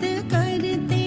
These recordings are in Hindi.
करते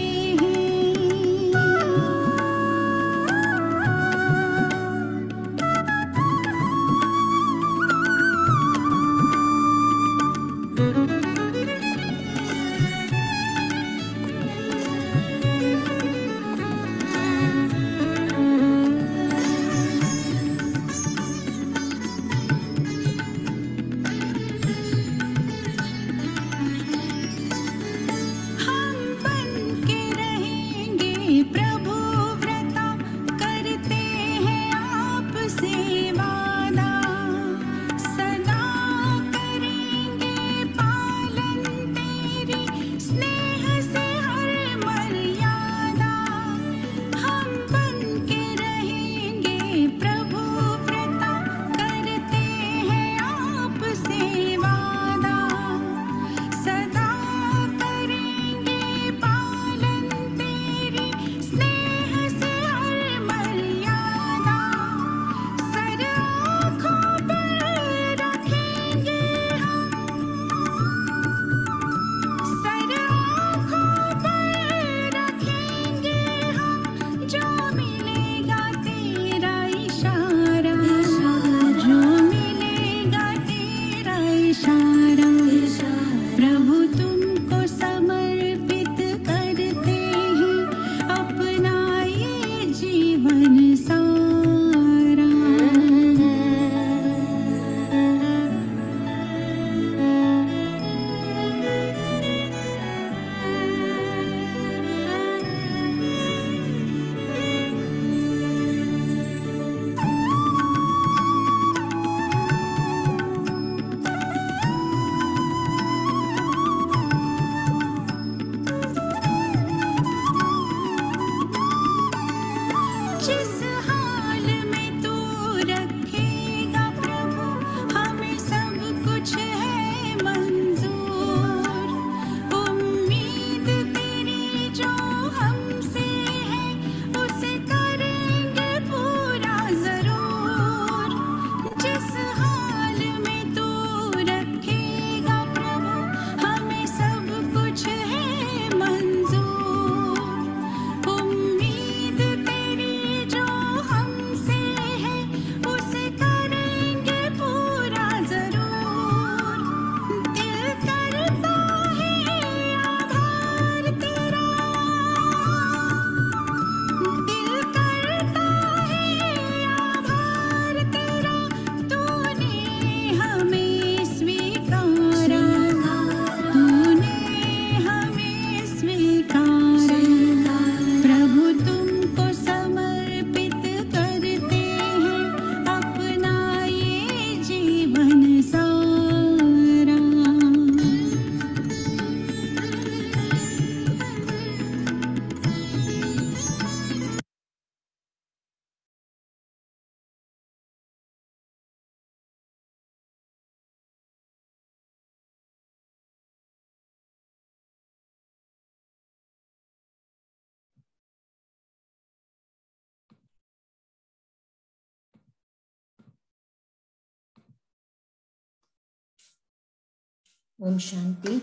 Om Shanti.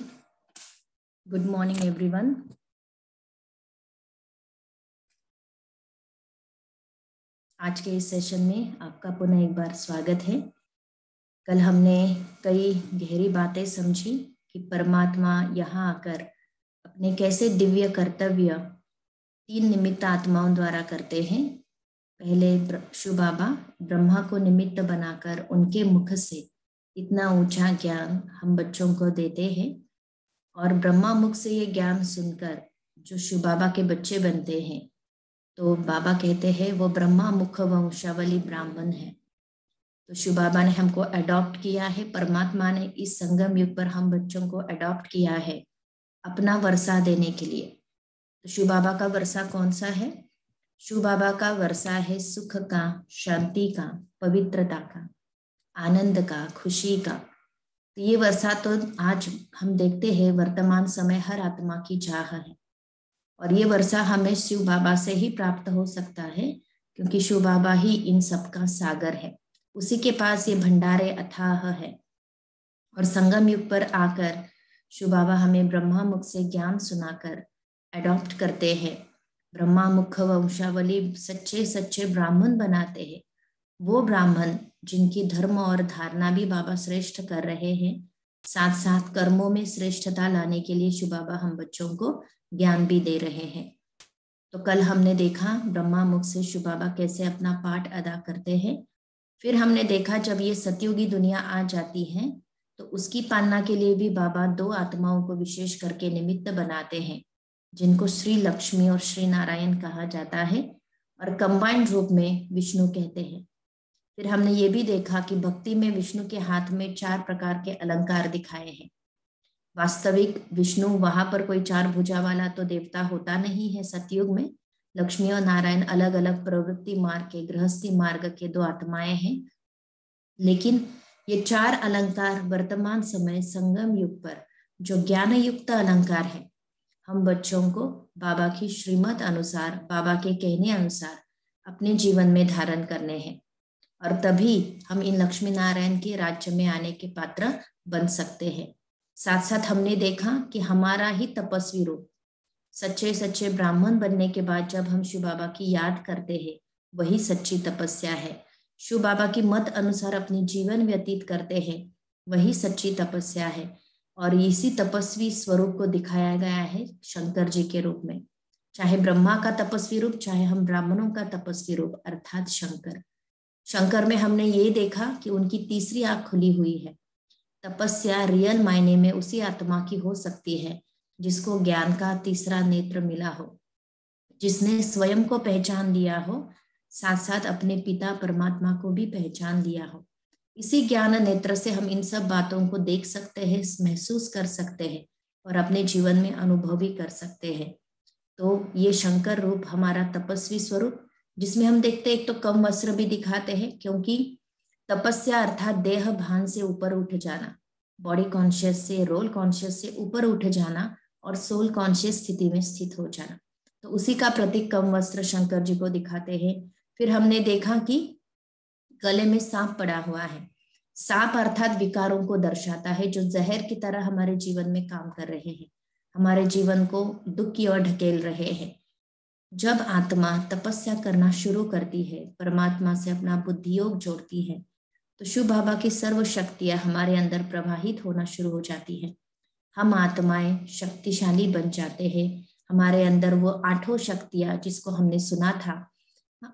Good morning everyone. आज के इस सेशन में आपका पुनः एक बार स्वागत है। कल हमने कई गहरी बातें समझी कि परमात्मा यहाँ आकर अपने कैसे दिव्य कर्तव्य 3 निमित्त आत्माओं द्वारा करते हैं। पहले शिव बाबा ब्रह्मा को निमित्त बनाकर उनके मुख से इतना ऊंचा ज्ञान हम बच्चों को देते हैं, और ब्रह्मा मुख से ये ज्ञान सुनकर जो शिव बाबा के बच्चे बनते हैं तो बाबा कहते हैं वो ब्रह्मा मुख वंशावली ब्राह्मण है। तो शिव बाबा ने हमको अडॉप्ट किया है, परमात्मा ने इस संगम युग पर हम बच्चों को अडॉप्ट किया है अपना वर्षा देने के लिए। तो शिव बाबा का वर्षा कौन सा है? शिव बाबा का वर्षा है सुख का, शांति का, पवित्रता का, आनंद का, खुशी का। तो ये वर्षा तो आज हम देखते हैं वर्तमान समय हर आत्मा की चाह है, और ये वर्षा हमें शिव बाबा से ही प्राप्त हो सकता है, क्योंकि शिव बाबा ही इन सब का सागर है। उसी के पास ये भंडारे अथाह है। और संगम युग पर आकर शिव बाबा हमें ब्रह्मा मुख से ज्ञान सुनाकर अडॉप्ट करते हैं, ब्रह्मा मुख वंशावली सच्चे सच्चे ब्राह्मण बनाते हैं। वो ब्राह्मण जिनकी धर्म और धारणा भी बाबा श्रेष्ठ कर रहे हैं, साथ साथ कर्मों में श्रेष्ठता लाने के लिए शिव बाबा हम बच्चों को ज्ञान भी दे रहे हैं। तो कल हमने देखा ब्रह्मा मुख से शिव बाबा कैसे अपना पाठ अदा करते हैं। फिर हमने देखा जब ये सतयुगी दुनिया आ जाती है तो उसकी पालना के लिए भी बाबा दो आत्माओं को विशेष करके निमित्त बनाते हैं, जिनको श्री लक्ष्मी और श्री नारायण कहा जाता है और कंबाइंड रूप में विष्णु कहते हैं। फिर हमने ये भी देखा कि भक्ति में विष्णु के हाथ में 4 प्रकार के अलंकार दिखाए हैं। वास्तविक विष्णु वहां पर कोई 4 भुजा वाला तो देवता होता नहीं है। सतयुग में लक्ष्मी और नारायण अलग अलग प्रवृत्ति मार्ग के, गृहस्थी मार्ग के 2 आत्माएं हैं। लेकिन ये 4 अलंकार वर्तमान समय संगम युग पर जो ज्ञान युक्त अलंकार है, हम बच्चों को बाबा की श्रीमत अनुसार, बाबा के कहने अनुसार अपने जीवन में धारण करने हैं, और तभी हम इन लक्ष्मी नारायण के राज्य में आने के पात्र बन सकते हैं। साथ साथ हमने देखा कि हमारा ही तपस्वी रूप, सच्चे सच्चे ब्राह्मण बनने के बाद जब हम शिव बाबा की याद करते हैं, वही सच्ची तपस्या है। शिव बाबा की मत अनुसार अपनी जीवन व्यतीत करते हैं, वही सच्ची तपस्या है। और इसी तपस्वी स्वरूप को दिखाया गया है शंकर जी के रूप में, चाहे ब्रह्मा का तपस्वी रूप, चाहे हम ब्राह्मणों का तपस्वी रूप अर्थात शंकर। शंकर में हमने ये देखा कि उनकी तीसरी आंख खुली हुई है। तपस्या रियल मायने में उसी आत्मा की हो सकती है जिसको ज्ञान का तीसरा नेत्र मिला हो, जिसने स्वयं को पहचान लिया हो, साथ साथ अपने पिता परमात्मा को भी पहचान लिया हो। इसी ज्ञान नेत्र से हम इन सब बातों को देख सकते हैं, महसूस कर सकते हैं और अपने जीवन में अनुभव भी कर सकते हैं। तो ये शंकर रूप हमारा तपस्वी स्वरूप, जिसमें हम देखते हैं एक तो कम वस्त्र भी दिखाते हैं, क्योंकि तपस्या अर्थात देह भान से ऊपर उठ जाना, बॉडी कॉन्शियस से, रोल कॉन्शियस से ऊपर उठ जाना और सोल कॉन्शियस स्थिति में स्थित हो जाना। तो उसी का प्रतीक कम वस्त्र शंकर जी को दिखाते हैं। फिर हमने देखा कि गले में सांप पड़ा हुआ है। सांप अर्थात विकारों को दर्शाता है, जो जहर की तरह हमारे जीवन में काम कर रहे हैं, हमारे जीवन को दुख की ओर ढकेल रहे हैं। जब आत्मा तपस्या करना शुरू करती है, परमात्मा से अपना बुद्धि योग जोड़ती है, तो शिव बाबा की सर्व शक्तियां हमारे अंदर प्रवाहित होना शुरू हो जाती है। हम आत्माएं शक्तिशाली बन जाते हैं। हमारे अंदर वो 8 शक्तियां, जिसको हमने सुना था,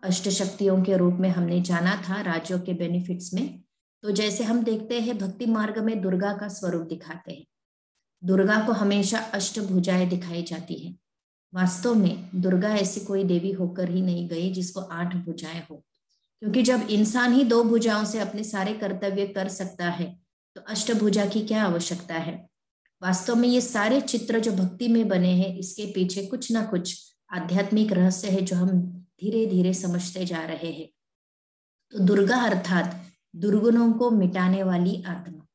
8 शक्तियों के रूप में हमने जाना था राज्यों के बेनिफिट्स में। तो जैसे हम देखते हैं भक्ति मार्ग में दुर्गा का स्वरूप दिखाते हैं, दुर्गा को हमेशा 8 भुजाएं दिखाई जाती है। वास्तव में दुर्गा ऐसी कोई देवी होकर ही नहीं गई जिसको 8 भुजाएं हो, क्योंकि जब इंसान ही 2 भुजाओं से अपने सारे कर्तव्य कर सकता है तो अष्टभुजा की क्या आवश्यकता है। वास्तव में ये सारे चित्र जो भक्ति में बने हैं, इसके पीछे कुछ ना कुछ आध्यात्मिक रहस्य है जो हम धीरे धीरे समझते जा रहे हैं। तो दुर्गा अर्थात दुर्गुणों को मिटाने वाली आत्मा।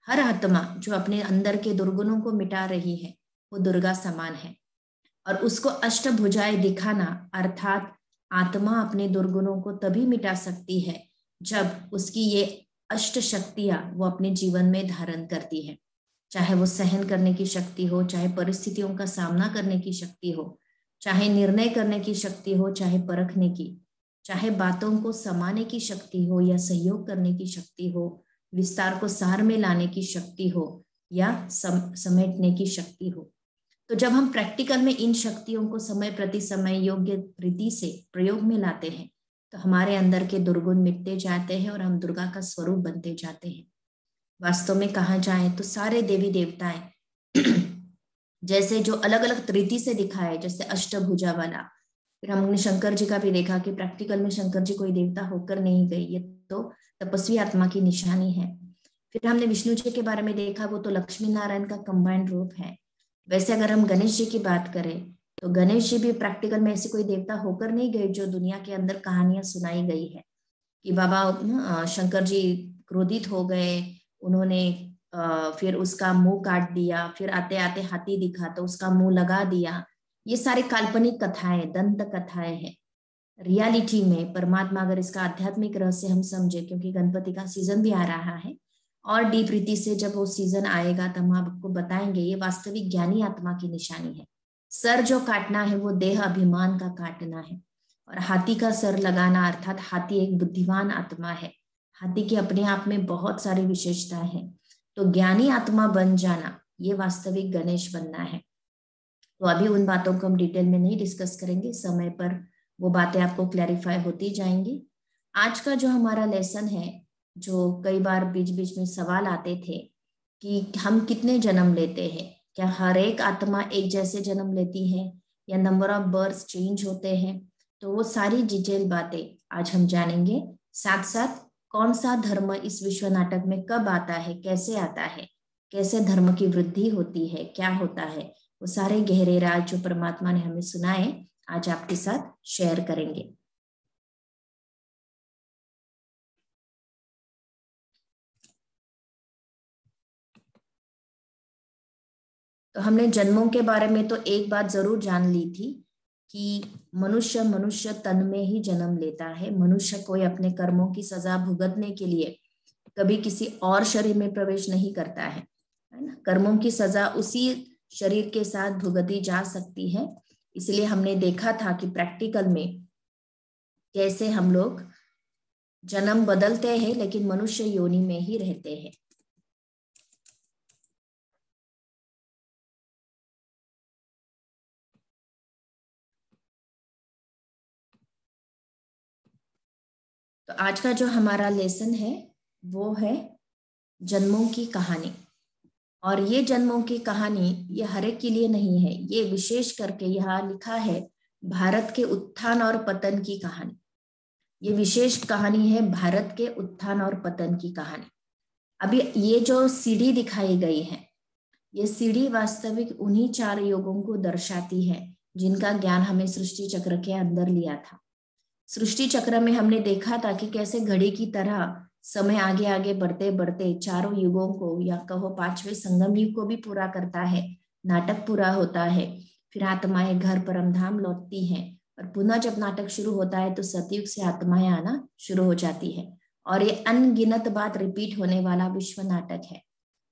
हर आत्मा जो अपने अंदर के दुर्गुणों को मिटा रही है वो दुर्गा समान है, और उसको अष्टभुजाएं दिखाना अर्थात आत्मा अपने दुर्गुणों को तभी मिटा सकती है जब उसकी ये 8 शक्तियां वो अपने जीवन में धारण करती है। चाहे वो सहन करने की शक्ति हो, चाहे परिस्थितियों का सामना करने की शक्ति हो, चाहे निर्णय करने की शक्ति हो, चाहे परखने की, चाहे बातों को समाने की शक्ति हो या सहयोग करने की शक्ति हो, विस्तार को सार में लाने की शक्ति हो या समेटने की शक्ति हो। तो जब हम प्रैक्टिकल में इन शक्तियों को समय प्रति समय योग्य रीति से प्रयोग में लाते हैं तो हमारे अंदर के दुर्गुण मिटते जाते हैं और हम दुर्गा का स्वरूप बनते जाते हैं। वास्तव में कहा जाए तो सारे देवी देवताएं जैसे जो अलग अलग रीति से दिखाए, जैसे अष्टभुजा वाला, फिर हमने शंकर जी का भी देखा कि प्रैक्टिकल में शंकर जी कोई देवता होकर नहीं गए, ये तो तपस्वी आत्मा की निशानी है। फिर हमने विष्णु जी के बारे में देखा, वो तो लक्ष्मी नारायण का कंबाइंड रूप है। वैसे अगर हम गणेश जी की बात करें तो गणेश जी भी प्रैक्टिकल में ऐसे कोई देवता होकर नहीं गए जो दुनिया के अंदर कहानियां सुनाई गई है कि बाबा शंकर जी क्रोधित हो गए, उन्होंने फिर उसका मुंह काट दिया, फिर आते आते हाथी दिखा तो उसका मुंह लगा दिया। ये सारी काल्पनिक कथाएं, दंत कथाएं हैं। रियलिटी में परमात्मा, अगर इसका आध्यात्मिक रहस्य हम समझे, क्योंकि गणपति का सीजन भी आ रहा है और डीप रीति से जब वो सीजन आएगा तब हम आपको बताएंगे ये वास्तविक ज्ञानी आत्मा की निशानी है। सर जो काटना है वो देह अभिमान का काटना है, और हाथी का सर लगाना अर्थात हाथी एक बुद्धिमान आत्मा है। हाथी की अपने आप में बहुत सारी विशेषताएं हैं। तो ज्ञानी आत्मा बन जाना ये वास्तविक गणेश बनना है। तो अभी उन बातों को हम डिटेल में नहीं डिस्कस करेंगे, समय पर वो बातें आपको क्लैरिफाई होती जाएंगी। आज का जो हमारा लेसन है, जो कई बार बीच बीच में सवाल आते थे कि हम कितने जन्म लेते हैं, क्या हर एक आत्मा एक जैसे जन्म लेती है या नंबर ऑफ बर्थ चेंज होते हैं, तो वो सारी डिटेल बातें आज हम जानेंगे। साथ साथ कौन सा धर्म इस विश्व नाटक में कब आता है, कैसे आता है, कैसे धर्म की वृद्धि होती है, क्या होता है, वो सारे गहरे राज जो परमात्मा ने हमें सुनाए आज आपके साथ शेयर करेंगे। तो हमने जन्मों के बारे में तो एक बात जरूर जान ली थी कि मनुष्य तन में ही जन्म लेता है। मनुष्य कोई अपने कर्मों की सजा भुगतने के लिए कभी किसी और शरीर में प्रवेश नहीं करता है ना। कर्मों की सजा उसी शरीर के साथ भुगती जा सकती है। इसलिए हमने देखा था कि प्रैक्टिकल में कैसे हम लोग जन्म बदलते हैं लेकिन मनुष्य योनि में ही रहते हैं। तो आज का जो हमारा लेसन है वो है जन्मों की कहानी। और ये जन्मों की कहानी ये हर एक के लिए नहीं है, ये विशेष करके यहाँ लिखा है भारत के उत्थान और पतन की कहानी। ये विशेष कहानी है भारत के उत्थान और पतन की कहानी। अभी ये जो सीढ़ी दिखाई गई है, ये सीढ़ी वास्तविक उन्हीं 4 युगों को दर्शाती है जिनका ज्ञान हमें सृष्टि चक्र के अंदर लिया था। सृष्टि चक्र में हमने देखा था कि कैसे घड़ी की तरह समय आगे आगे बढ़ते बढ़ते 4 युगों को या कहो 5वें संगम युग को भी पूरा करता है। नाटक पूरा होता है, फिर आत्माएं घर परमधाम लौटती हैं, और पुनः जब नाटक शुरू होता है तो सतयुग से आत्माएं आना शुरू हो जाती है। और ये अनगिनत बात रिपीट होने वाला विश्व नाटक है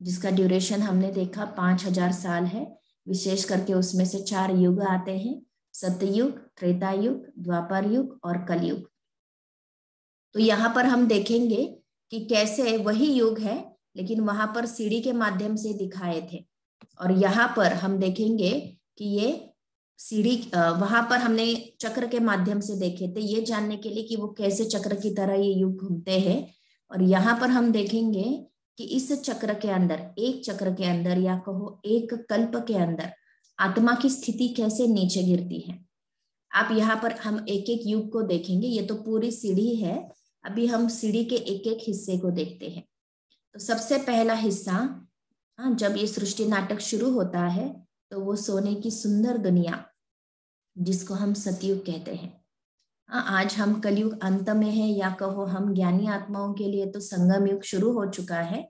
जिसका ड्यूरेशन हमने देखा 5000 साल है। विशेष करके उसमें से 4 युग आते हैं, सतयुग, त्रेता युग, द्वापर युग और कलयुग। तो यहाँ पर हम देखेंगे कि कैसे वही युग है लेकिन वहां पर सीढ़ी के माध्यम से दिखाए थे, और यहाँ पर हम देखेंगे कि ये सीढ़ी वहां पर हमने चक्र के माध्यम से देखे थे ये जानने के लिए कि वो कैसे चक्र की तरह ये युग घूमते हैं। और यहाँ पर हम देखेंगे कि इस चक्र के अंदर, एक चक्र के अंदर या कहो एक कल्प के अंदर आत्मा की स्थिति कैसे नीचे गिरती है। आप यहाँ पर हम एक एक युग को देखेंगे, ये तो पूरी सीढ़ी है। अभी हम सीढ़ी के एक एक हिस्से को देखते हैं। तो सबसे पहला हिस्सा, जब ये सृष्टि नाटक शुरू होता है तो वो सोने की सुंदर दुनिया जिसको हम सतयुग कहते हैं। आज हम कलयुग अंत में है या कहो हम ज्ञानी आत्माओं के लिए तो संगम युग शुरू हो चुका है।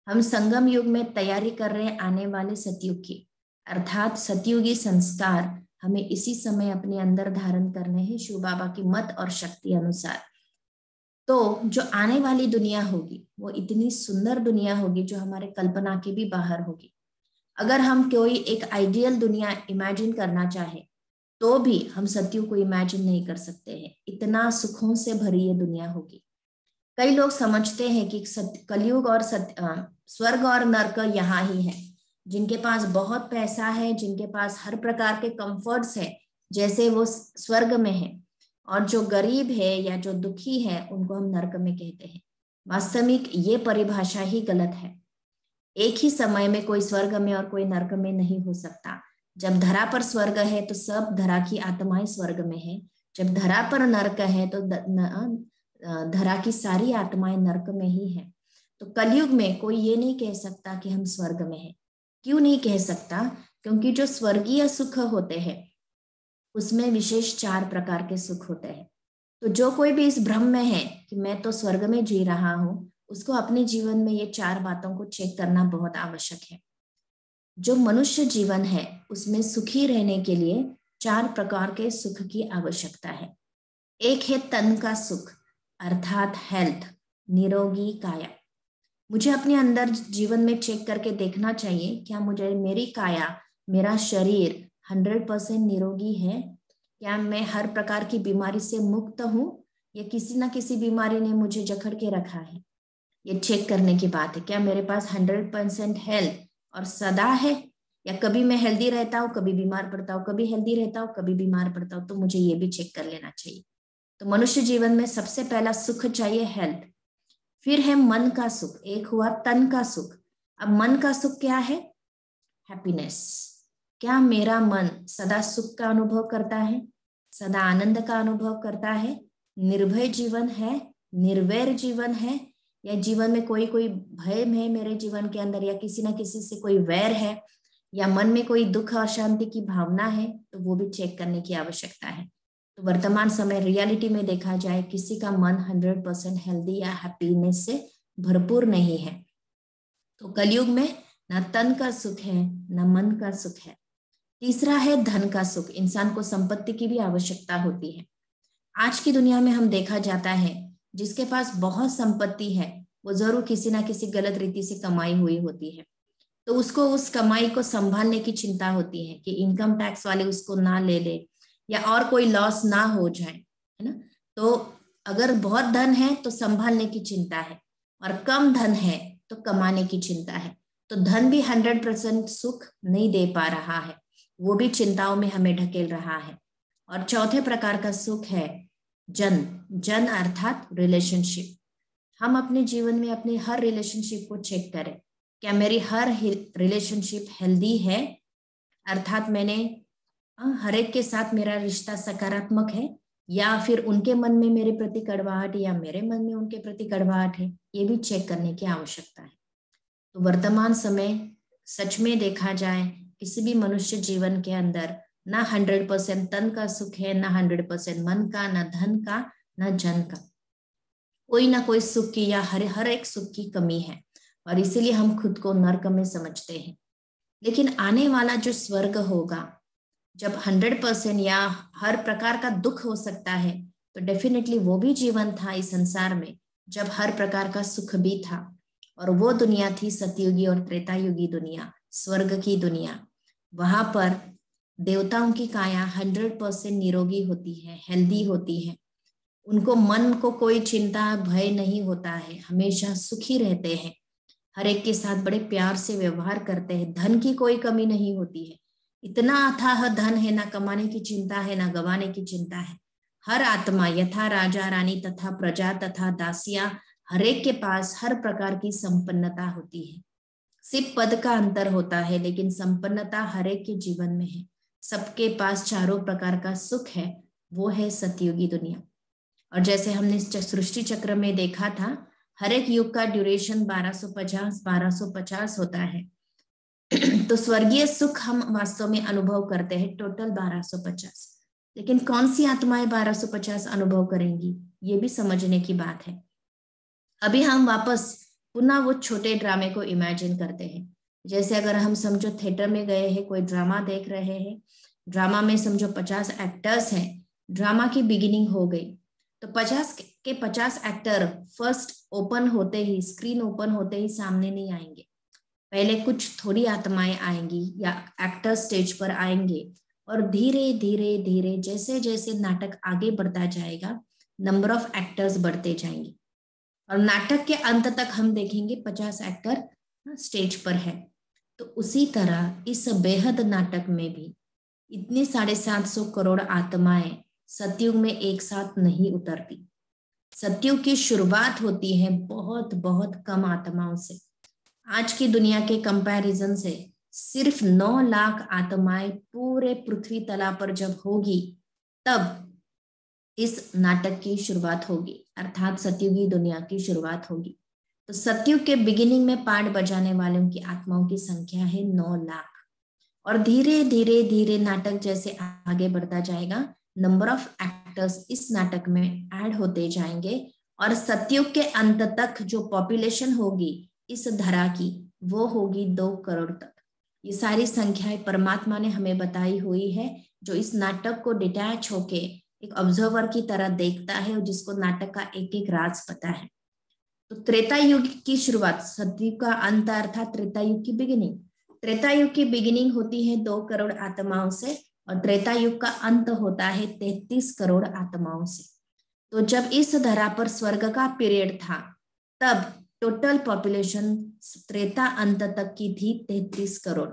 हम संगम युग में तैयारी कर रहे हैं आने वाले सतयुग की, अर्थात सतयुगी संस्कार हमें इसी समय अपने अंदर धारण करने हैं शिव बाबा की मत और शक्ति अनुसार। तो जो आने वाली दुनिया होगी वो इतनी सुंदर दुनिया होगी जो हमारे कल्पना के भी बाहर होगी। अगर हम कोई एक आइडियल दुनिया इमेजिन करना चाहे तो भी हम सतयुग को इमेजिन नहीं कर सकते हैं, इतना सुखों से भरी ये दुनिया होगी। कई लोग समझते हैं कि कलयुग और स्वर्ग और नरक यहाँ ही है। जिनके पास बहुत पैसा है, जिनके पास हर प्रकार के कंफर्ट्स है, जैसे वो स्वर्ग में है, और जो गरीब है या जो दुखी है उनको हम नरक में कहते हैं। वास्तविक ये परिभाषा ही गलत है। एक ही समय में कोई स्वर्ग में और कोई नरक में नहीं हो सकता। जब धरा पर स्वर्ग है तो सब धरा की आत्माएं स्वर्ग में है, जब धरा पर नरक है तो धरा की सारी आत्माएं नरक में ही है। तो कलयुग में कोई ये नहीं कह सकता कि हम स्वर्ग में हैं। क्यों नहीं कह सकता? क्योंकि जो स्वर्गीय सुख होते हैं उसमें विशेष 4 प्रकार के सुख होते हैं। तो जो कोई भी इस भ्रम में है कि मैं तो स्वर्ग में जी रहा हूं, उसको अपने जीवन में ये 4 बातों को चेक करना बहुत आवश्यक है। जो मनुष्य जीवन है उसमें सुखी रहने के लिए 4 प्रकार के सुख की आवश्यकता है। एक है तन का सुख, अर्थात हेल्थ, निरोगी काया। मुझे अपने अंदर जीवन में चेक करके देखना चाहिए, क्या मुझे मेरी काया, मेरा शरीर 100% निरोगी है? क्या मैं हर प्रकार की बीमारी से मुक्त हूँ, या किसी ना किसी बीमारी ने मुझे जकड़ के रखा है? ये चेक करने की बात है। क्या मेरे पास 100% हेल्थ और सदा है, या कभी मैं हेल्दी रहता हूँ कभी बीमार पड़ता हूँ, कभी हेल्दी रहता हूँ कभी बीमार पड़ता हूँ? तो मुझे ये भी चेक कर लेना चाहिए। तो मनुष्य जीवन में सबसे पहला सुख चाहिए हेल्थ, फिर है मन का सुख, एक हुआ तन का सुख। अब मन का सुख क्या है? हैप्पीनेस। क्या मेरा मन सदा सुख का अनुभव करता है, सदा आनंद का अनुभव करता है? निर्भय जीवन है, निर्वैर जीवन है, या जीवन में कोई कोई भय है मेरे जीवन के अंदर, या किसी ना किसी से कोई वैर है, या मन में कोई दुख और शांति की भावना है? तो वो भी चेक करने की आवश्यकता है। तो वर्तमान समय रियलिटी में देखा जाए, किसी का मन 100% हेल्दी या हैप्पीनेस से भरपूर नहीं है। तो कलयुग में ना तन का सुख है ना मन का सुख है। तीसरा है धन का सुख। इंसान को संपत्ति की भी आवश्यकता होती है। आज की दुनिया में हम देखा जाता है, जिसके पास बहुत संपत्ति है वो जरूर किसी ना किसी गलत रीति से कमाई हुई होती है। तो उसको उस कमाई को संभालने की चिंता होती है कि इनकम टैक्स वाले उसको ना ले ले, या और कोई लॉस ना हो जाए, है ना। तो अगर बहुत धन है तो संभालने की चिंता है, और कम धन है तो कमाने की चिंता है। तो धन भी 100% सुख नहीं दे पा रहा है, वो भी चिंताओं में हमें ढकेल रहा है। और चौथे प्रकार का सुख है जन। जन अर्थात रिलेशनशिप। हम अपने जीवन में अपने हर रिलेशनशिप को चेक करें, क्या मेरी हर रिलेशनशिप हेल्दी है, अर्थात मैंने हर एक के साथ मेरा रिश्ता सकारात्मक है, या फिर उनके मन में मेरे प्रति कड़वाहट या मेरे मन में उनके प्रति कड़वाहट है? ये भी चेक करने की आवश्यकता है। तो वर्तमान समय सच में देखा जाए, किसी भी मनुष्य जीवन के अंदर ना 100% तन का सुख है, ना 100% मन का, ना धन का, ना जन का। कोई ना कोई सुख की या हर एक सुख की कमी है, और इसीलिए हम खुद को नर्क में समझते हैं। लेकिन आने वाला जो स्वर्ग होगा, जब 100% या हर प्रकार का दुख हो सकता है, तो डेफिनेटली वो भी जीवन था इस संसार में जब हर प्रकार का सुख भी था। और वो दुनिया थी सतयुगी और त्रेतायुगी दुनिया, स्वर्ग की दुनिया। वहां पर देवताओं की काया 100% निरोगी होती है, हेल्दी होती है। उनको मन को कोई चिंता भय नहीं होता है, हमेशा सुखी रहते हैं, हर एक के साथ बड़े प्यार से व्यवहार करते हैं, धन की कोई कमी नहीं होती है। इतना अथाह धन है, ना कमाने की चिंता है ना गंवाने की चिंता है। हर आत्मा यथा राजा रानी तथा प्रजा तथा दासिया, हर एक के पास हर प्रकार की संपन्नता होती है। सिर्फ पद का अंतर होता है, लेकिन संपन्नता हर एक के जीवन में है। सबके पास चारों प्रकार का सुख है, वो है सतयुगी दुनिया। और जैसे हमने सृष्टि चक्र में देखा था, हर एक युग का ड्यूरेशन 1250 होता है। तो स्वर्गीय सुख हम वास्तव में अनुभव करते हैं टोटल 1250। लेकिन कौन सी आत्माएं 1250 अनुभव करेंगी, ये भी समझने की बात है। अभी हम वापस पुनः वो छोटे ड्रामे को इमेजिन करते हैं। जैसे अगर हम समझो थिएटर में गए हैं, कोई ड्रामा देख रहे हैं, ड्रामा में समझो 50 एक्टर्स हैं, ड्रामा की बिगिनिंग हो गई, तो 50 के 50 एक्टर फर्स्ट ओपन होते ही, स्क्रीन ओपन होते ही सामने नहीं आएंगे। पहले कुछ थोड़ी आत्माएं आएंगी या एक्टर स्टेज पर आएंगे, और धीरे धीरे धीरे जैसे जैसे नाटक आगे बढ़ता जाएगा, नंबर ऑफ एक्टर्स बढ़ते जाएंगे, और नाटक के अंत तक हम देखेंगे 50 एक्टर स्टेज पर है। तो उसी तरह इस बेहद नाटक में भी इतनी 750 करोड़ आत्माएं सतयुग में एक साथ नहीं उतरती। सतयुग की शुरुआत होती है बहुत बहुत कम आत्माओं से। आज की दुनिया के कंपैरिजन से सिर्फ 9 लाख आत्माएं पूरे पृथ्वी तला पर जब होगी, तब इस नाटक की शुरुआत होगी, अर्थात सतयुगी दुनिया की शुरुआत होगी। तो सतयुग के बिगिनिंग में पार्ट बजाने वालों की आत्माओं की संख्या है 9 लाख, और धीरे धीरे धीरे नाटक जैसे आगे बढ़ता जाएगा, नंबर ऑफ एक्टर्स इस नाटक में ऐड होते जाएंगे, और सतयुग के अंत तक जो पॉपुलेशन होगी इस धरा की, वो होगी 2 करोड़ तक। ये सारी संख्याएं परमात्मा ने हमें बताई हुई है, जो इस नाटक को डिटैच होके एक ऑब्जर्वर की तरह देखता है, और जिसको नाटक का एक एक राज पता है। तो त्रेता युग की शुरुआत, सतयुग का अंत अर्थात त्रेता युग की बिगिनिंग। त्रेता युग की बिगिनिंग होती है 2 करोड़ आत्माओं से और त्रेता युग का अंत होता है 33 करोड़ आत्माओं से। तो जब इस धरा पर स्वर्ग का पीरियड था तब टोटल पॉपुलेशन त्रेता अंत तक की थी 33 करोड़।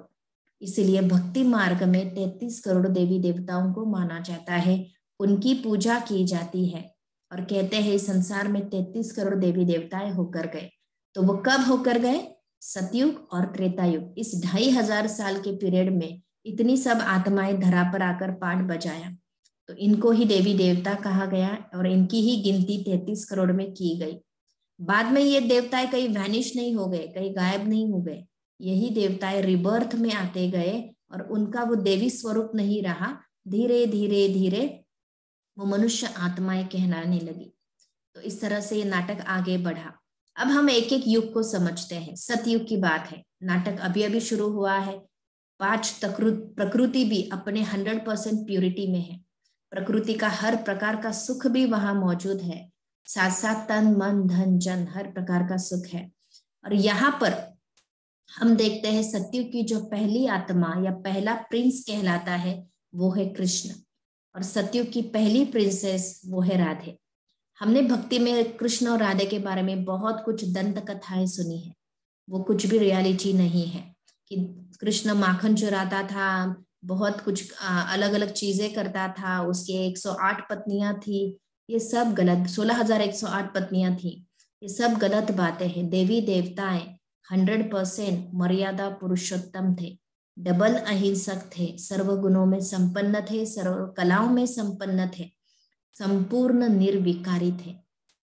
इसीलिए भक्ति मार्ग में 33 करोड़ देवी देवताओं को माना जाता है, उनकी पूजा की जाती है और कहते हैं इस संसार में 33 करोड़ देवी देवताएं होकर गए। तो वो कब होकर गए? सतयुग और त्रेता युग, इस 2500 साल के पीरियड में इतनी सब आत्माएं धरा पर आकर पाठ बजाया, तो इनको ही देवी देवता कहा गया और इनकी ही गिनती 33 करोड़ में की गई। बाद में ये देवताएं कहीं वैनिश नहीं हो गए, कहीं गायब नहीं हो गए, यही देवताएं रिबर्थ में आते गए और उनका वो देवी स्वरूप नहीं रहा, धीरे धीरे धीरे वो मनुष्य आत्माएं कहलाने लगी। तो इस तरह से ये नाटक आगे बढ़ा। अब हम एक एक युग को समझते हैं। सतयुग की बात है, नाटक अभी अभी शुरू हुआ है। 5 प्रकृति भी अपने 100% प्यूरिटी में है, प्रकृति का हर प्रकार का सुख भी वहां मौजूद है, साथ साथ तन मन धन जन हर प्रकार का सुख है। और यहाँ पर हम देखते हैं सतयुग की जो पहली आत्मा या पहला प्रिंस कहलाता है वो है कृष्ण, और सतयुग की पहली प्रिंसेस वो है राधे। हमने भक्ति में कृष्ण और राधे के बारे में बहुत कुछ दंत कथाएं सुनी है, वो कुछ भी रियलिटी नहीं है कि कृष्ण माखन चुराता था, बहुत कुछ अलग अलग चीजें करता था, उसके 108 पत्नियां थी, ये सब गलत। 16,108 पत्नियां थी, ये सब गलत बातें हैं। देवी देवताएं 100% मर्यादा पुरुषोत्तम थे, डबल अहिंसक थे, सर्व गुणों में संपन्न थे, सर्व कलाओं में संपन्न थे, संपूर्ण निर्विकारी थे।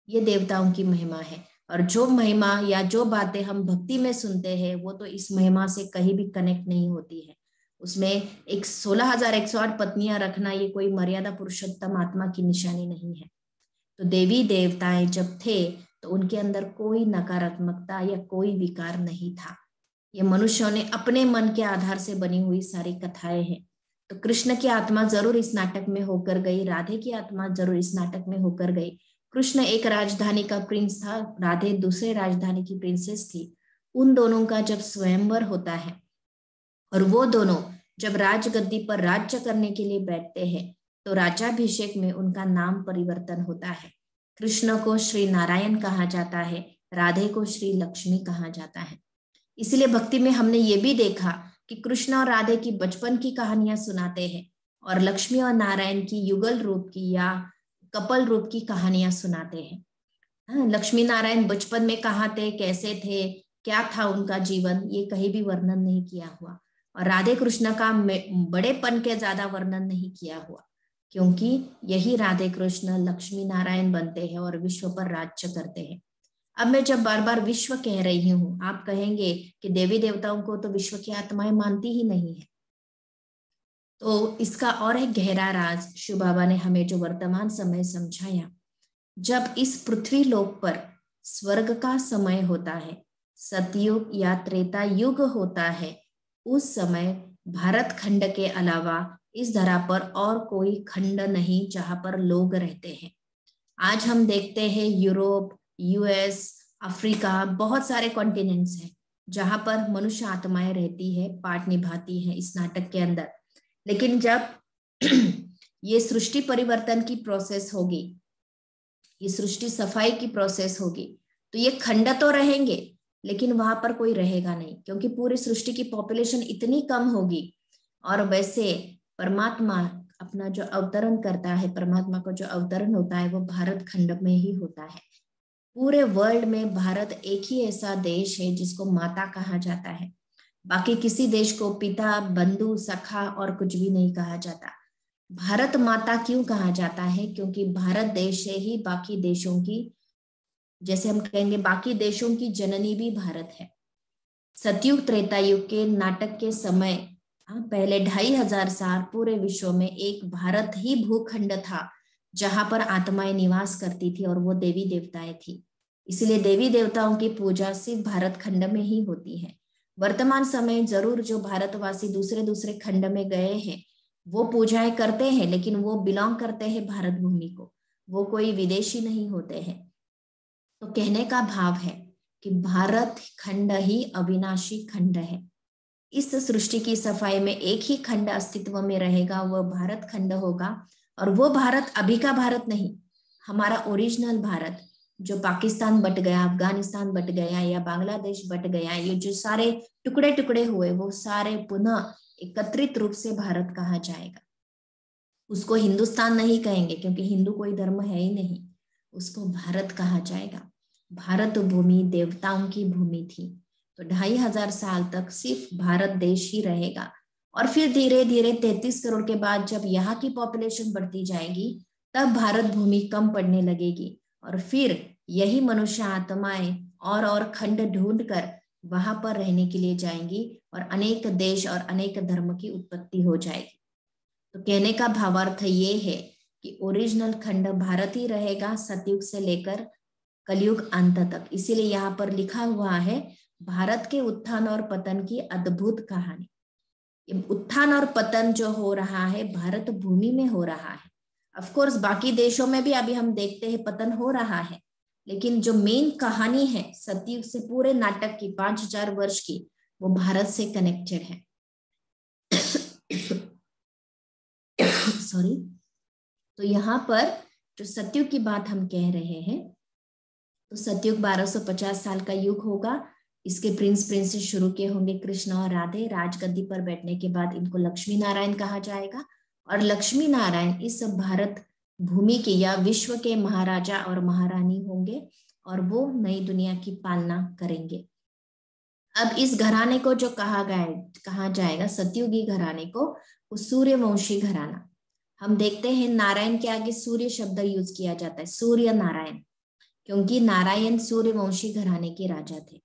ये देवताओं की महिमा है। और जो महिमा या जो बातें हम भक्ति में सुनते हैं वो तो इस महिमा से कहीं भी कनेक्ट नहीं होती है। उसमें एक 16,108 पत्नियां रखना ये कोई मर्यादा पुरुषोत्तम आत्मा की निशानी नहीं है। तो देवी देवताएं जब थे तो उनके अंदर कोई नकारात्मकता या कोई विकार नहीं था। ये मनुष्यों ने अपने मन के आधार से बनी हुई सारी कथाएं हैं। तो कृष्ण की आत्मा जरूर इस नाटक में होकर गई, राधे की आत्मा जरूर इस नाटक में होकर गई। कृष्ण एक राजधानी का प्रिंस था, राधे दूसरे राजधानी की प्रिंसेस थी। उन दोनों का जब स्वयंवर होता है और वो दोनों जब राजगद्दी पर राज्य करने के लिए बैठते हैं तो राज्याभिषेक में उनका नाम परिवर्तन होता है। कृष्ण को श्री नारायण कहा जाता है, राधे को श्री लक्ष्मी कहा जाता है। इसलिए भक्ति में हमने ये भी देखा कि कृष्ण और राधे की बचपन की कहानियां सुनाते हैं और लक्ष्मी और नारायण की युगल रूप की या कपल रूप की कहानियां सुनाते हैं। हाँ, लक्ष्मी नारायण बचपन में कहाँ थे, कैसे थे, क्या था उनका जीवन, ये कहीं भी वर्णन नहीं किया हुआ। और राधे कृष्ण का बड़ेपन के ज्यादा वर्णन नहीं किया हुआ, क्योंकि यही राधे कृष्ण लक्ष्मी नारायण बनते हैं और विश्व पर राज्य करते हैं। अब मैं जब बार बार विश्व कह रही हूँ, आप कहेंगे कि देवी देवताओं को तो विश्व की आत्माएं मानती ही नहीं है। तो इसका और एक गहरा राज शिव बाबा ने हमें जो वर्तमान समय समझाया, जब इस पृथ्वी लोक पर स्वर्ग का समय होता है, सतयुग या त्रेता युग होता है, उस समय भारत खंड के अलावा इस धरा पर और कोई खंड नहीं जहां पर लोग रहते हैं। आज हम देखते हैं यूरोप, यूएस, अफ्रीका, बहुत सारे कॉन्टिनेंट्स हैं जहां पर मनुष्य आत्माएं रहती है, पार्ट निभाती है इस नाटक के अंदर। लेकिन जब ये सृष्टि परिवर्तन की प्रोसेस होगी, ये सृष्टि सफाई की प्रोसेस होगी, तो ये खंड तो रहेंगे लेकिन वहां पर कोई रहेगा नहीं, क्योंकि पूरी सृष्टि की पॉपुलेशन इतनी कम होगी। और वैसे परमात्मा अपना जो अवतरण करता है, परमात्मा का जो अवतरण होता है वो भारत खंड में ही होता है। पूरे वर्ल्ड में भारत एक ही ऐसा देश है जिसको माता कहा जाता है, बाकी किसी देश को पिता, बंधु, सखा और कुछ भी नहीं कहा जाता। भारत माता क्यों कहा जाता है? क्योंकि भारत देश से ही बाकी देशों की, जैसे हम कहेंगे बाकी देशों की जननी भी भारत है। सतयुग त्रेता युग के नाटक के समय पहले 2500 साल पूरे विश्व में एक भारत ही भूखंड था जहां पर आत्माएं निवास करती थी और वो देवी देवताएं थी। इसलिए देवी देवताओं की पूजा सिर्फ भारत खंड में ही होती है। वर्तमान समय जरूर जो भारतवासी दूसरे दूसरे खंड में गए हैं वो पूजाएं करते हैं, लेकिन वो बिलोंग करते हैं भारत भूमि को, वो कोई विदेशी नहीं होते हैं। तो कहने का भाव है कि भारत खंड ही अविनाशी खंड है। इस सृष्टि की सफाई में एक ही खंड अस्तित्व में रहेगा, वह भारत खंड होगा। और वो भारत अभी का भारत नहीं, हमारा ओरिजिनल भारत, जो पाकिस्तान बट गया, अफगानिस्तान बट गया या बांग्लादेश बट गया, ये जो सारे टुकड़े टुकड़े हुए वो सारे पुनः एकत्रित रूप से भारत कहा जाएगा। उसको हिंदुस्तान नहीं कहेंगे क्योंकि हिंदू कोई धर्म है ही नहीं, उसको भारत कहा जाएगा। भारत भूमि देवताओं की भूमि थी, तो 2500 साल तक सिर्फ भारत देश ही रहेगा। और फिर धीरे धीरे 33 करोड़ के बाद जब यहाँ की पॉपुलेशन बढ़ती जाएगी तब भारत भूमि कम पड़ने लगेगी, और फिर यही मनुष्य आत्माएं और खंड ढूंढ कर वहां पर रहने के लिए जाएंगी और अनेक देश और अनेक धर्म की उत्पत्ति हो जाएगी। तो कहने का भावार्थ ये है कि ओरिजिनल खंड भारत ही रहेगा सतयुग से लेकर कलयुग अंत तक। इसीलिए यहाँ पर लिखा हुआ है भारत के उत्थान और पतन की अद्भुत कहानी। उत्थान और पतन जो हो रहा है भारत भूमि में हो रहा है। ऑफ कोर्स बाकी देशों में भी अभी हम देखते हैं पतन हो रहा है, लेकिन जो मेन कहानी है सतयुग से पूरे नाटक की 5000 वर्ष की, वो भारत से कनेक्टेड है। सॉरी। तो यहाँ पर जो सतयुग की बात हम कह रहे हैं, तो सतयुग 1250 साल का युग होगा। इसके प्रिंसेस शुरू के होंगे कृष्ण और राधे। राजगद्दी पर बैठने के बाद इनको लक्ष्मी नारायण कहा जाएगा, और लक्ष्मी नारायण इस भारत भूमि के या विश्व के महाराजा और महारानी होंगे, और वो नई दुनिया की पालना करेंगे। अब इस घराने को जो कहा जाएगा सतयुगी घराने को, वो सूर्यवंशी घराना। हम देखते हैं नारायण के आगे सूर्य शब्द यूज किया जाता है, सूर्य नारायण, क्योंकि नारायण सूर्यवंशी घराने के राजा थे।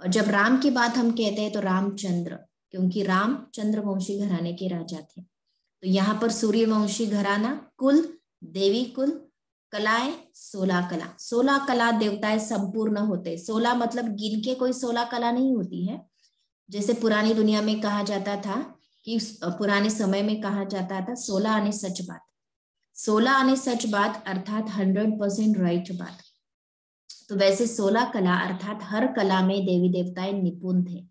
और जब राम की बात हम कहते हैं तो रामचंद्र, क्योंकि राम चंद्रवंशी घराने के राजा थे। तो यहाँ पर सूर्यवंशी घराना, कुल, देवी कुल, कलाएं 16 कला। 16 कला देवताएं संपूर्ण होते। 16 मतलब गिन के कोई 16 कला नहीं होती है, जैसे पुरानी दुनिया में कहा जाता था कि पुराने समय में कहा जाता था 16 आने सच बात। 16 आने सच बात अर्थात 100% राइट बात। तो वैसे 16 कला अर्थात हर कला में देवी देवताएं निपुण थे,